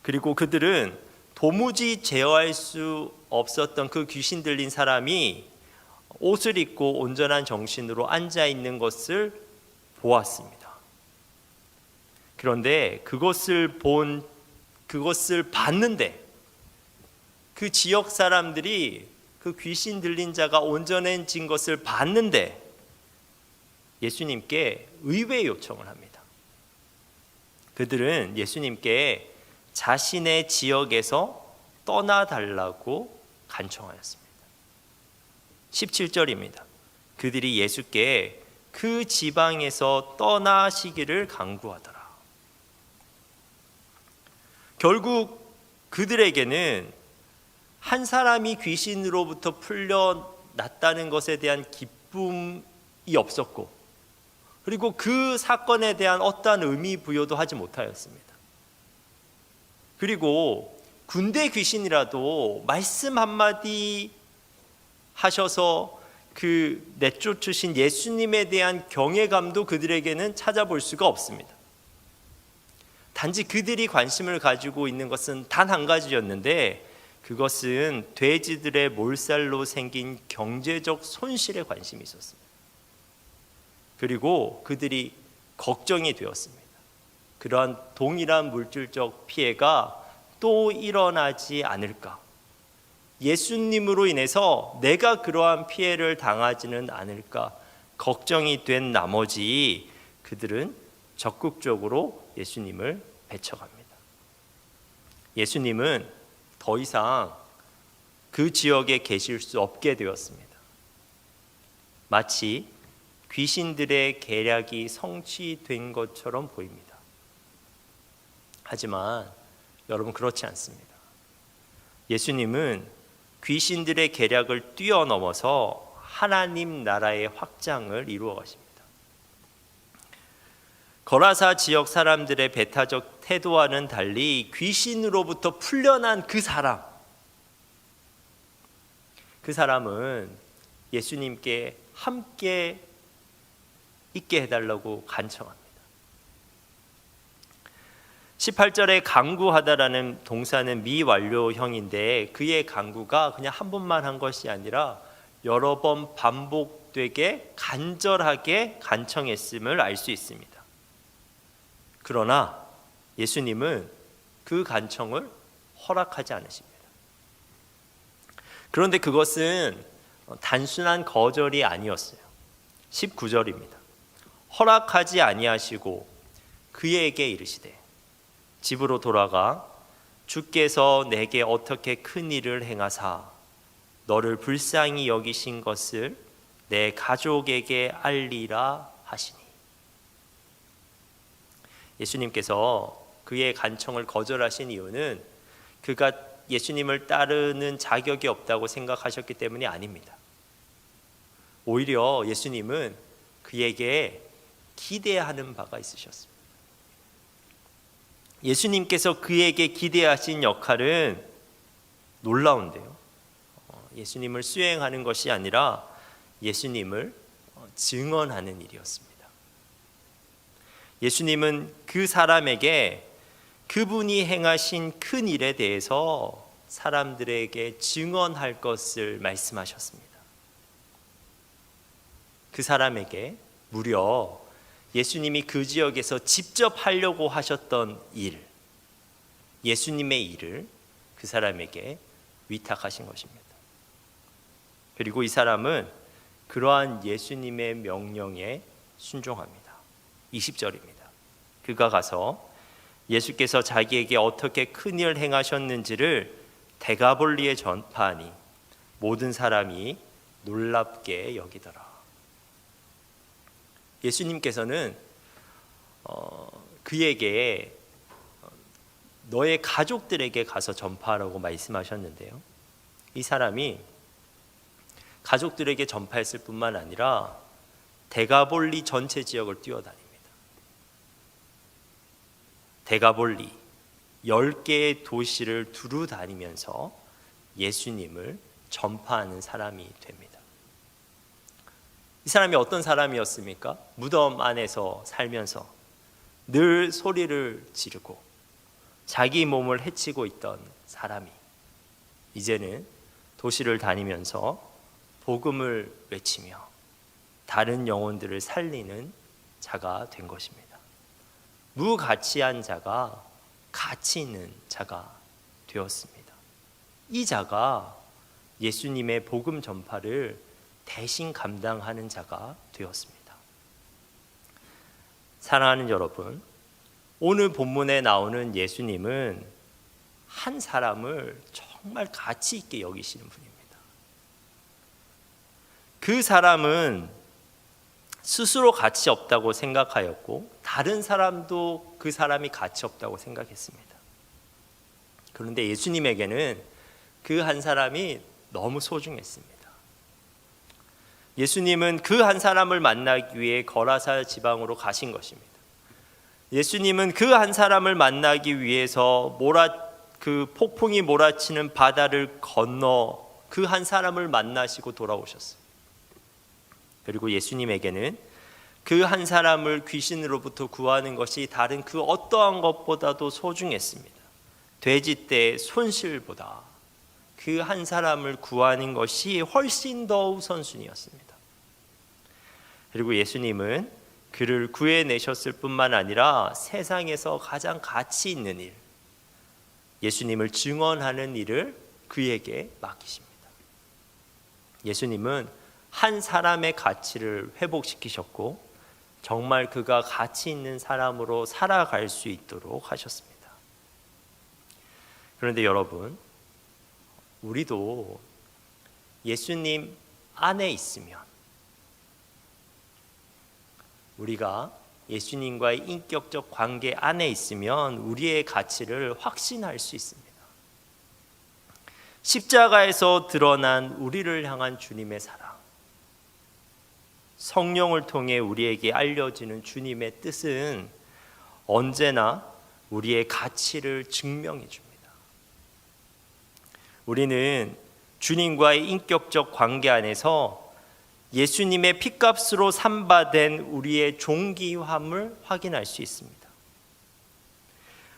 그리고 그들은 도무지 제어할 수 없었던 그 귀신 들린 사람이 옷을 입고 온전한 정신으로 앉아 있는 것을 보았습니다. 그런데 그것을 봤는데 그 지역 사람들이 그 귀신 들린 자가 온전해진 것을 봤는데 예수님께 의외 요청을 합니다. 그들은 예수님께 자신의 지역에서 떠나달라고 간청하였습니다. 17절입니다. 그들이 예수께 그 지방에서 떠나시기를 간구하더라. 결국 그들에게는 한 사람이 귀신으로부터 풀려났다는 것에 대한 기쁨이 없었고, 그리고 그 사건에 대한 어떠한 의미 부여도 하지 못하였습니다. 그리고 군대 귀신이라도 말씀 한마디 하셔서 그 내쫓으신 예수님에 대한 경외감도 그들에게는 찾아볼 수가 없습니다. 단지 그들이 관심을 가지고 있는 것은 단 한 가지였는데 그것은 돼지들의 몰살로 생긴 경제적 손실에 관심이 있었습니다. 그리고 그들이 걱정이 되었습니다. 그러한 동일한 물질적 피해가 또 일어나지 않을까? 예수님으로 인해서 내가 그러한 피해를 당하지는 않을까? 걱정이 된 나머지 그들은 적극적으로 예수님을 배척합니다. 예수님은 더 이상 그 지역에 계실 수 없게 되었습니다. 마치 귀신들의 계략이 성취된 것처럼 보입니다. 하지만 여러분, 그렇지 않습니다. 예수님은 귀신들의 계략을 뛰어넘어서 하나님 나라의 확장을 이루어 가십니다. 거라사 지역 사람들의 배타적 태도와는 달리 귀신으로부터 풀려난 그 사람은 예수님께 함께 있게 해달라고 간청합니다. 18절에 간구하다라는 동사는 미완료형인데 그의 간구가 그냥 한 번만 한 것이 아니라 여러 번 반복되게 간절하게 간청했음을 알 수 있습니다. 그러나 예수님은 그 간청을 허락하지 않으십니다. 그런데 그것은 단순한 거절이 아니었어요. 19절입니다. 허락하지 아니하시고 그에게 이르시되 집으로 돌아가 주께서 내게 어떻게 큰 일을 행하사 너를 불쌍히 여기신 것을 내 가족에게 알리라 하시니. 예수님께서 그의 간청을 거절하신 이유는 그가 예수님을 따르는 자격이 없다고 생각하셨기 때문이 아닙니다. 오히려 예수님은 그에게 기대하는 바가 있으셨습니다. 예수님께서 그에게 기대하신 역할은 놀라운데요. 예수님을 수행하는 것이 아니라 예수님을 증언하는 일이었습니다. 예수님은 그 사람에게 그분이 행하신 큰 일에 대해서 사람들에게 증언할 것을 말씀하셨습니다. 그 사람에게 무려 예수님이 그 지역에서 직접 하려고 하셨던 일, 예수님의 일을 그 사람에게 위탁하신 것입니다. 그리고 이 사람은 그러한 예수님의 명령에 순종합니다. 20절입니다. 그가 가서 예수께서 자기에게 어떻게 큰 일을 행하셨는지를 데가볼리에 전파하니 모든 사람이 놀랍게 여기더라. 예수님께서는 그에게 너의 가족들에게 가서 전파하라고 말씀하셨는데요. 이 사람이 가족들에게 전파했을 뿐만 아니라 데가볼리 전체 지역을 뛰어다닙니다. 데가볼리 10개의 도시를 두루 다니면서 예수님을 전파하는 사람이 됩니다. 이 사람이 어떤 사람이었습니까? 무덤 안에서 살면서 늘 소리를 지르고 자기 몸을 해치고 있던 사람이 이제는 도시를 다니면서 복음을 외치며 다른 영혼들을 살리는 자가 된 것입니다. 무가치한 자가 가치 있는 자가 되었습니다. 이 자가 예수님의 복음 전파를 대신 감당하는 자가 되었습니다. 사랑하는 여러분, 오늘 본문에 나오는 예수님은 한 사람을 정말 가치 있게 여기시는 분입니다. 그 사람은 스스로 가치 없다고 생각하였고 다른 사람도 그 사람이 가치 없다고 생각했습니다. 그런데 예수님에게는 그 한 사람이 너무 소중했습니다. 예수님은 그 한 사람을 만나기 위해 거라사 지방으로 가신 것입니다. 예수님은 그 한 사람을 만나기 위해서 그 폭풍이 몰아치는 바다를 건너 그 한 사람을 만나시고 돌아오셨어요. 그리고 예수님에게는 그 한 사람을 귀신으로부터 구하는 것이 다른 그 어떠한 것보다도 소중했습니다. 돼지떼의 손실보다 그 한 사람을 구하는 것이 훨씬 더 우선순위였습니다. 그리고 예수님은 그를 구해내셨을 뿐만 아니라 세상에서 가장 가치 있는 일, 예수님을 증언하는 일을 그에게 맡기십니다. 예수님은 한 사람의 가치를 회복시키셨고 정말 그가 가치 있는 사람으로 살아갈 수 있도록 하셨습니다. 그런데 여러분, 우리도 예수님 안에 있으면, 우리가 예수님과의 인격적 관계 안에 있으면 우리의 가치를 확신할 수 있습니다. 십자가에서 드러난 우리를 향한 주님의 사랑, 성령을 통해 우리에게 알려지는 주님의 뜻은 언제나 우리의 가치를 증명해 줍니다. 우리는 주님과의 인격적 관계 안에서 예수님의 핏값으로 삼바된 우리의 존귀함을 확인할 수 있습니다.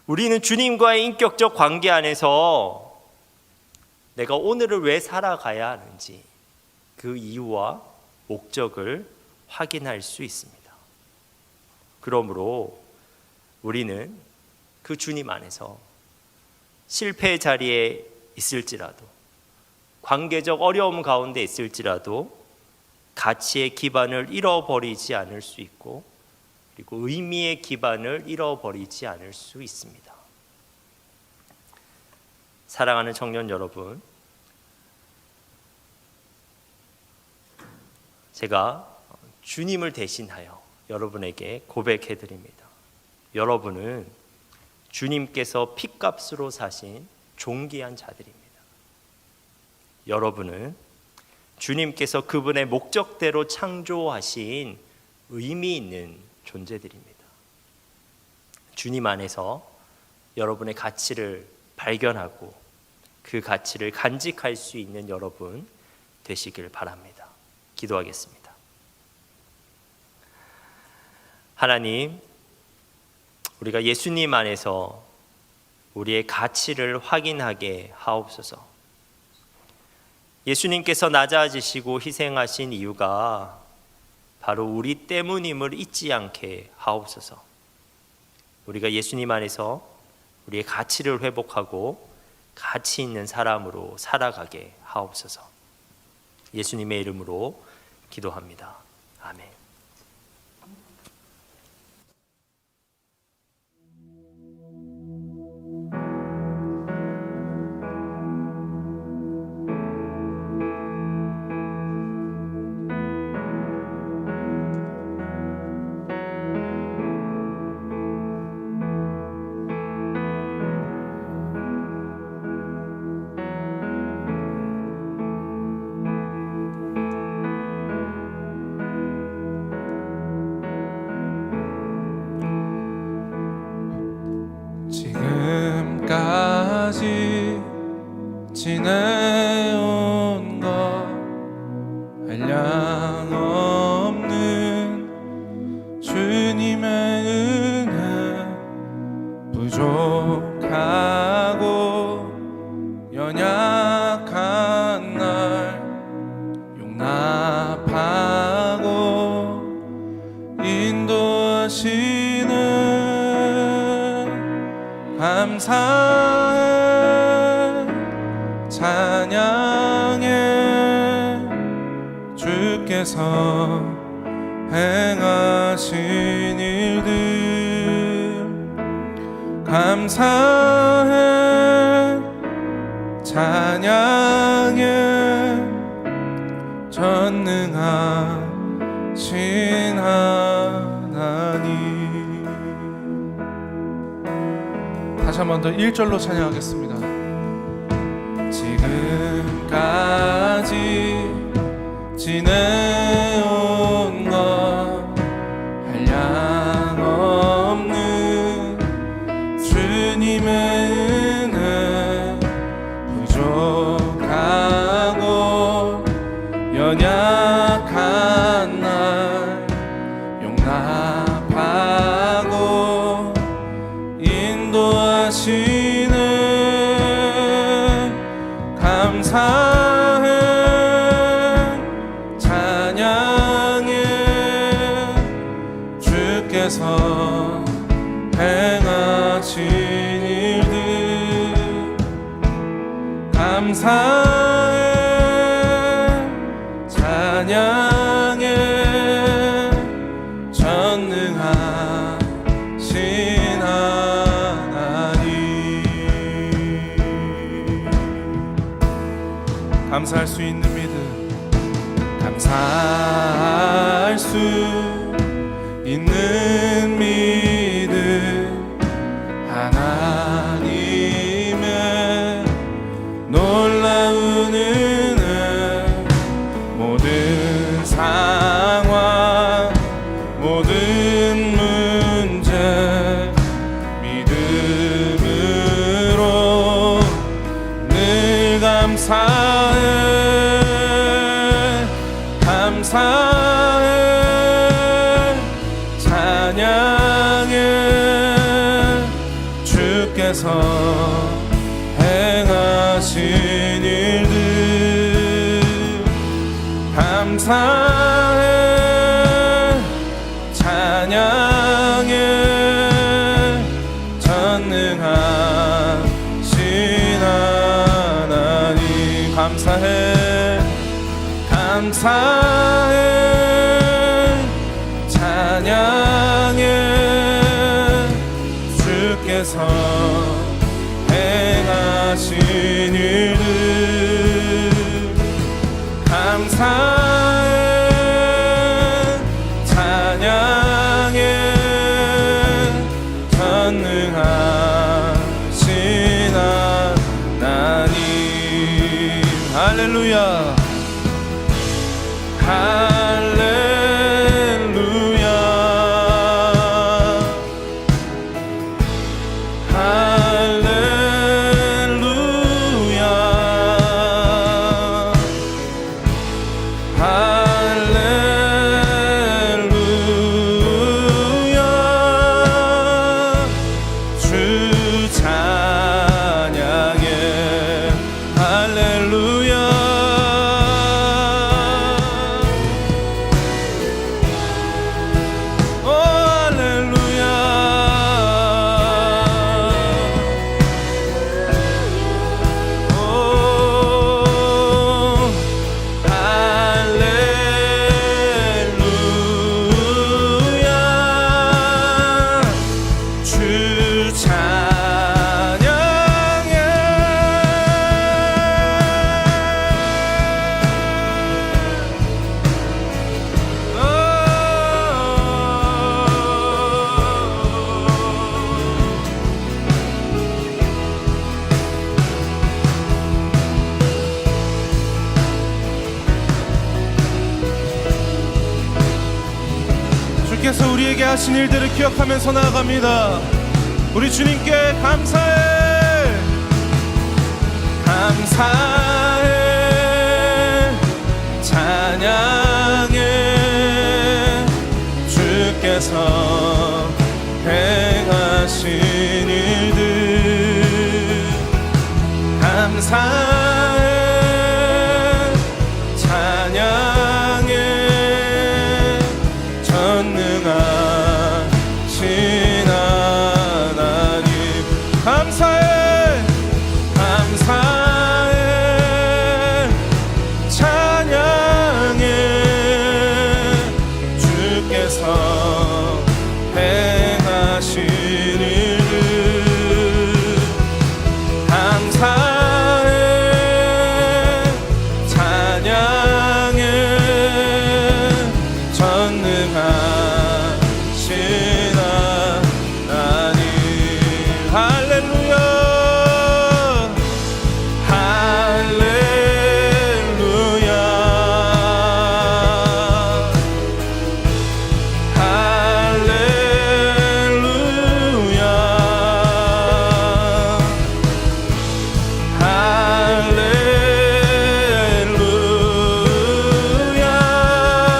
우리는 주님과의 인격적 관계 안에서 내가 오늘을 왜 살아가야 하는지 그 이유와 목적을 확인할 수 있습니다. 그러므로 우리는 그 주님 안에서 실패의 자리에 있을지라도, 관계적 어려움 가운데 있을지라도 가치의 기반을 잃어버리지 않을 수 있고, 그리고 의미의 기반을 잃어버리지 않을 수 있습니다. 사랑하는 청년 여러분, 제가 주님을 대신하여 여러분에게 고백해 드립니다. 여러분은 주님께서 핏값으로 사신 존귀한 자들입니다. 여러분은 주님께서 그분의 목적대로 창조하신 의미 있는 존재들입니다. 주님 안에서 여러분의 가치를 발견하고 그 가치를 간직할 수 있는 여러분 되시길 바랍니다. 기도하겠습니다. 하나님, 우리가 예수님 안에서 우리의 가치를 확인하게 하옵소서. 예수님께서 낮아지시고 희생하신 이유가 바로 우리 때문임을 잊지 않게 하옵소서. 우리가 예수님 안에서 우리의 가치를 회복하고 가치 있는 사람으로 살아가게 하옵소서. 예수님의 이름으로 기도합니다. 아멘. 감사해 찬양해 주께서 행하신 일들 감사해 찬양해 전능하신 하나님. 다시 한 번 더 1절로 찬양하겠습니다. 지금까지 지내온 것 한량 없는 주님의 은혜 부족하고 연약한 날 용납하고 인도하시네. 감사해 찬양해 주께서 행하신 일들 감사해 찬양해 전능하신 하나님. 감사할 수 있는 믿음 감사할 수 있는 믿음 하나님의 놀라운 은혜 모든 상황 모든 문제 믿음으로 늘 감사해 감사해 찬양해 주께서 행하신 일들 감사해 찬양해 전능하신 하나님. 감사해 감사해 찬양해 주께서 행하신 일들 감사해 찬양해 전능하신 하나님. 할렐루야 할렐루야 할렐루야 할렐루야 주 찬양해 할렐루야 오 할렐루야 오 할렐루야 주 찬양해 주께서 우리에게 하신 일들을 기억하면서 나아갑니다. 우리 주님께 감사해 감사해 찬양해 주께서 행하신 일들 감사해 찬양해 전능하신 하나님. 감사해 찬양해 전능하신 하나님 할렐루야 할렐루야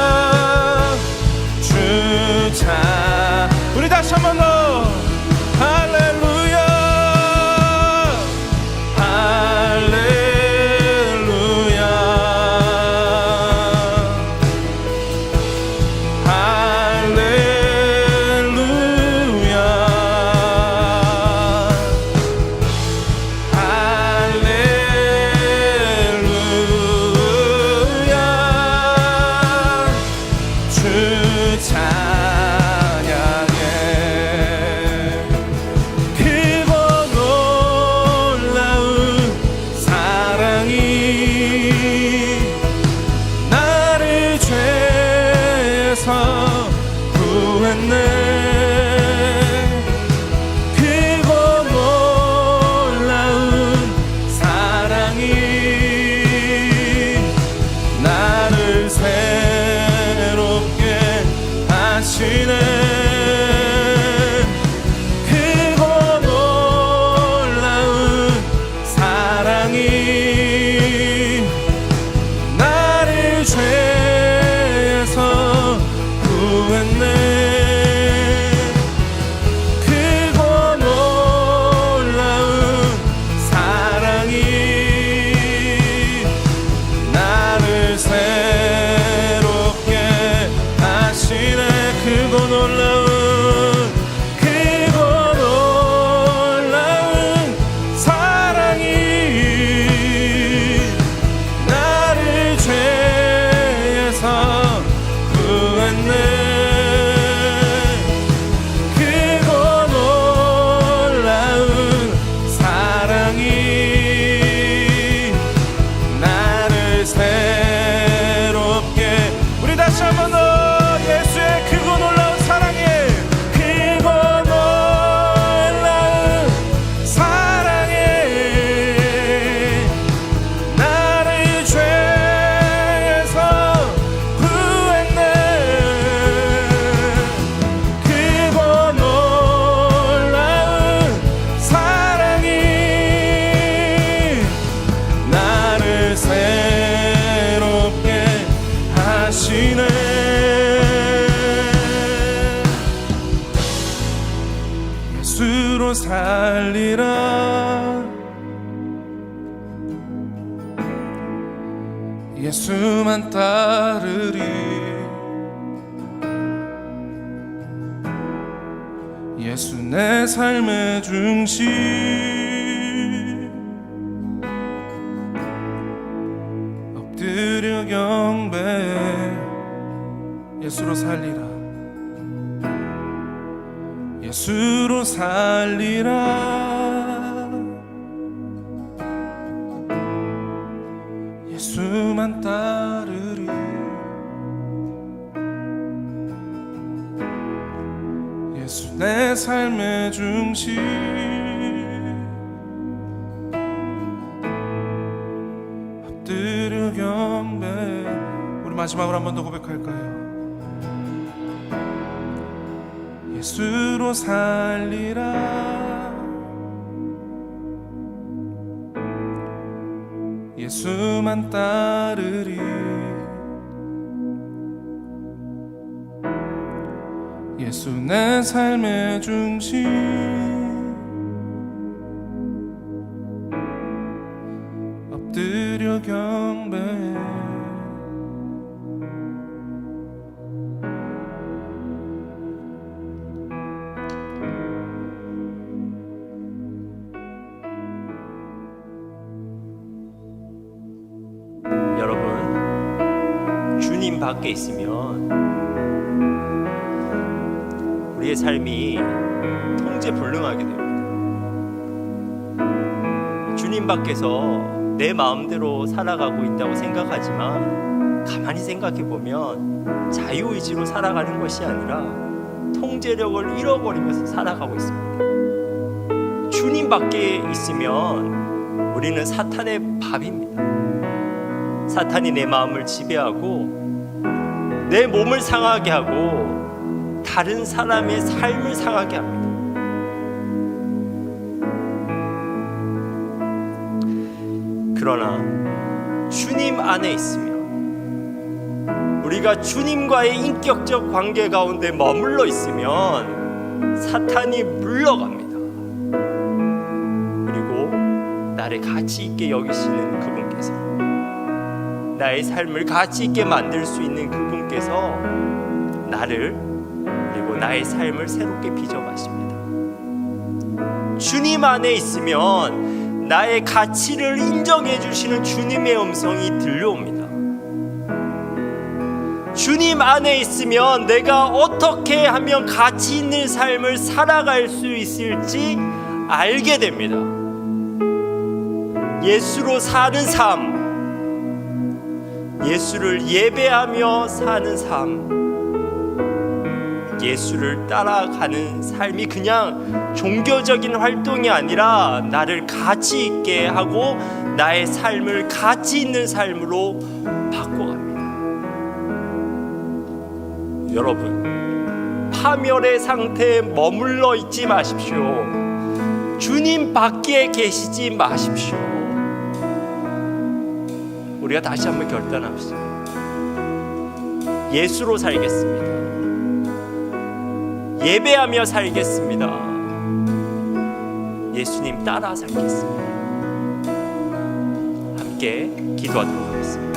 할렐루야 주차 우리 다시 한 번 더 할렐루야 할렐루야 할렐루야 주 찬양해 크고 놀라운 사랑이 나를 죄에서 구했네 크고 놀라운 사랑이 나를 새롭게 하시네 크고 놀라운 사랑이 나를 죄에서 구했네 크고 놀라운 사랑이 나를 새롭게 하시네 크고 놀라운 사랑이 나를 죄에서 구했네 크고 놀라운 사랑이 나를 새롭게 우리 다시 한 번 더 예수의 크고 놀라운 사랑이 크고 놀라운 사랑이 나를 죄에서 구했네 크고 놀라운 사랑이 나를 새롭게 하시네 예수로 살리라 예수만 따르리 예수 내 삶의 중심 엎드려 경배해 예수로 살리라 예수로 살리라 예수만 따르리 예수 내 삶의 중심 엎드려 경배해 우리 마지막으로 한 번 더 고백할까요? 예수로 살리라 예수만 따르리 예수 내 삶의 중심 엎드려 경배해 여러분, 주님 밖에 있으면 우리의 삶이 통제불능하게 됩니다. 주님 밖에서 내 마음대로 살아가고 있다고 생각하지만 가만히 생각해 보면 자유의지로 살아가는 것이 아니라 통제력을 잃어버리면서 살아가고 있습니다. 주님 밖에 있으면 우리는 사탄의 밥입니다. 사탄이 내 마음을 지배하고 내 몸을 상하게 하고 다른 사람의 삶을 상하게 합니다. 그러나 주님 안에 있으면 우리가 주님과의 인격적 관계 가운데 머물러 있으면 사탄이 물러갑니다. 그리고 나를 가치 있게 여기시는 그분께서, 나의 삶을 가치 있게 만들 수 있는 그분께서 나를, 그리고 나의 삶을 새롭게 빚어가십니다. 주님 안에 있으면 나의 가치를 인정해 주시는 주님의 음성이 들려옵니다. 주님 안에 있으면 내가 어떻게 하면 가치 있는 삶을 살아갈 수 있을지 알게 됩니다. 예수로 사는 삶, 예수를 예배하며 사는 삶, 예수를 따라가는 삶이 그냥 종교적인 활동이 아니라 나를 가치 있게 하고 나의 삶을 가치 있는 삶으로 바꿔갑니다. 여러분, 파멸의 상태에 머물러 있지 마십시오. 주님 밖에 계시지 마십시오. 우리가 다시 한번 결단합시다. 예수로 살겠습니다. 예배하며 살겠습니다. 예수님 따라 살겠습니다. 함께 기도하도록 하겠습니다.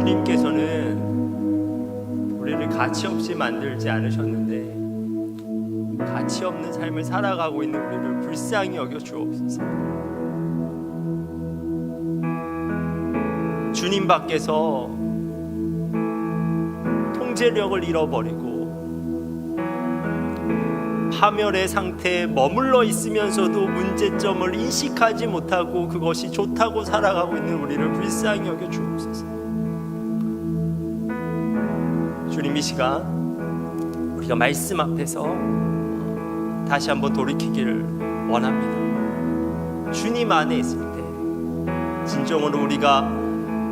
주님께서는 우리를 가치 없이 만들지 않으셨는데 가치 없는 삶을 살아가고 있는 우리를 불쌍히 여겨 주옵소서. 주님 밖에서 통제력을 잃어버리고 파멸의 상태에 머물러 있으면서도 문제점을 인식하지 못하고 그것이 좋다고 살아가고 있는 우리를 불쌍히 여겨 주옵소서. 주님, 이 시간 우리가 말씀 앞에서 다시 한번 돌이키기를 원합니다. 주님 안에 있을 때 진정으로 우리가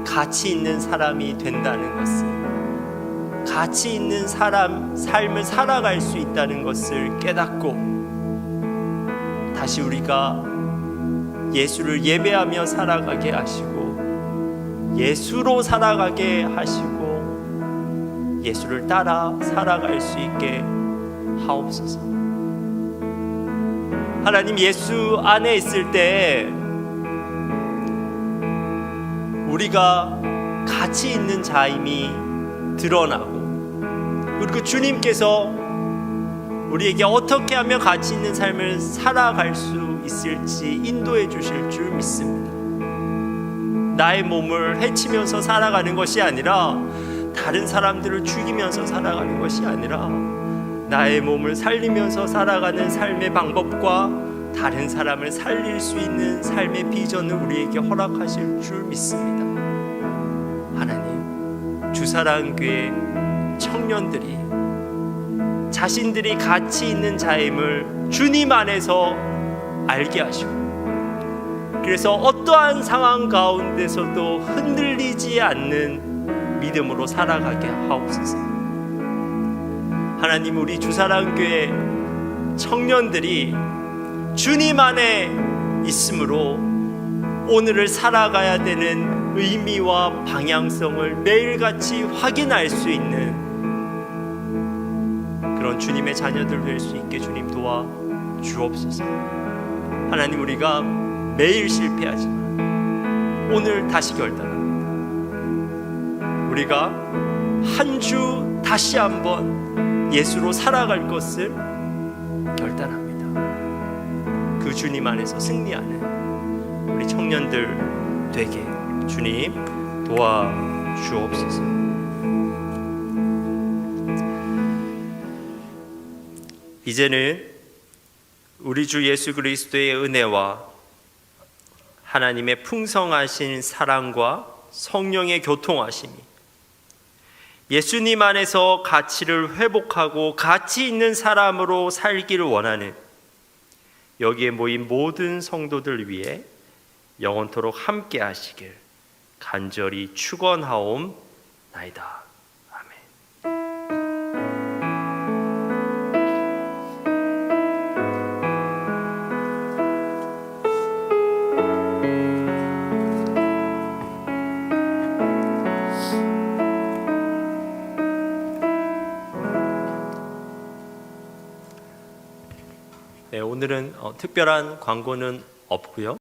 가치 있는 사람이 된다는 것을, 가치 있는 삶을 살아갈 수 있다는 것을 깨닫고 다시 우리가 예수를 예배하며 살아가게 하시고 예수로 살아가게 하시고 예수를 따라 살아갈 수 있게 하옵소서. 하나님, 예수 안에 있을 때 우리가 가치 있는 자임이 드러나고, 그리고 주님께서 우리에게 어떻게 하면 가치 있는 삶을 살아갈 수 있을지 인도해 주실 줄 믿습니다. 나의 몸을 해치면서 살아가는 것이 아니라, 다른 사람들을 죽이면서 살아가는 것이 아니라, 나의 몸을 살리면서 살아가는 삶의 방법과 다른 사람을 살릴 수 있는 삶의 비전을 우리에게 허락하실 줄 믿습니다. 하나님, 주사랑교회 청년들이 자신들이 가치 있는 자임을 주님 안에서 알게 하시고, 그래서 어떠한 상황 가운데서도 흔들리지 않는 믿음으로 살아가게 하옵소서. 하나님, 우리 주사랑교회 청년들이 주님 안에 있으므로 오늘을 살아가야 되는 의미와 방향성을 매일같이 확인할 수 있는 그런 주님의 자녀들 될 수 있게 주님 도와 주옵소서. 하나님, 우리가 매일 실패하지만 오늘 다시 결단합니다. 우리가 한 주 다시 한번 예수로 살아갈 것을 결단합니다. 그 주님 안에서 승리하는 우리 청년들 되게 주님 도와주옵소서. 이제는 우리 주 예수 그리스도의 은혜와 하나님의 풍성하신 사랑과 성령의 교통하심이 예수님 안에서 가치를 회복하고 가치 있는 사람으로 살기를 원하는 여기에 모인 모든 성도들 위해 영원토록 함께 하시길 간절히 축원하옵나이다. 아멘. 네, 오늘은 특별한 광고는 없고요.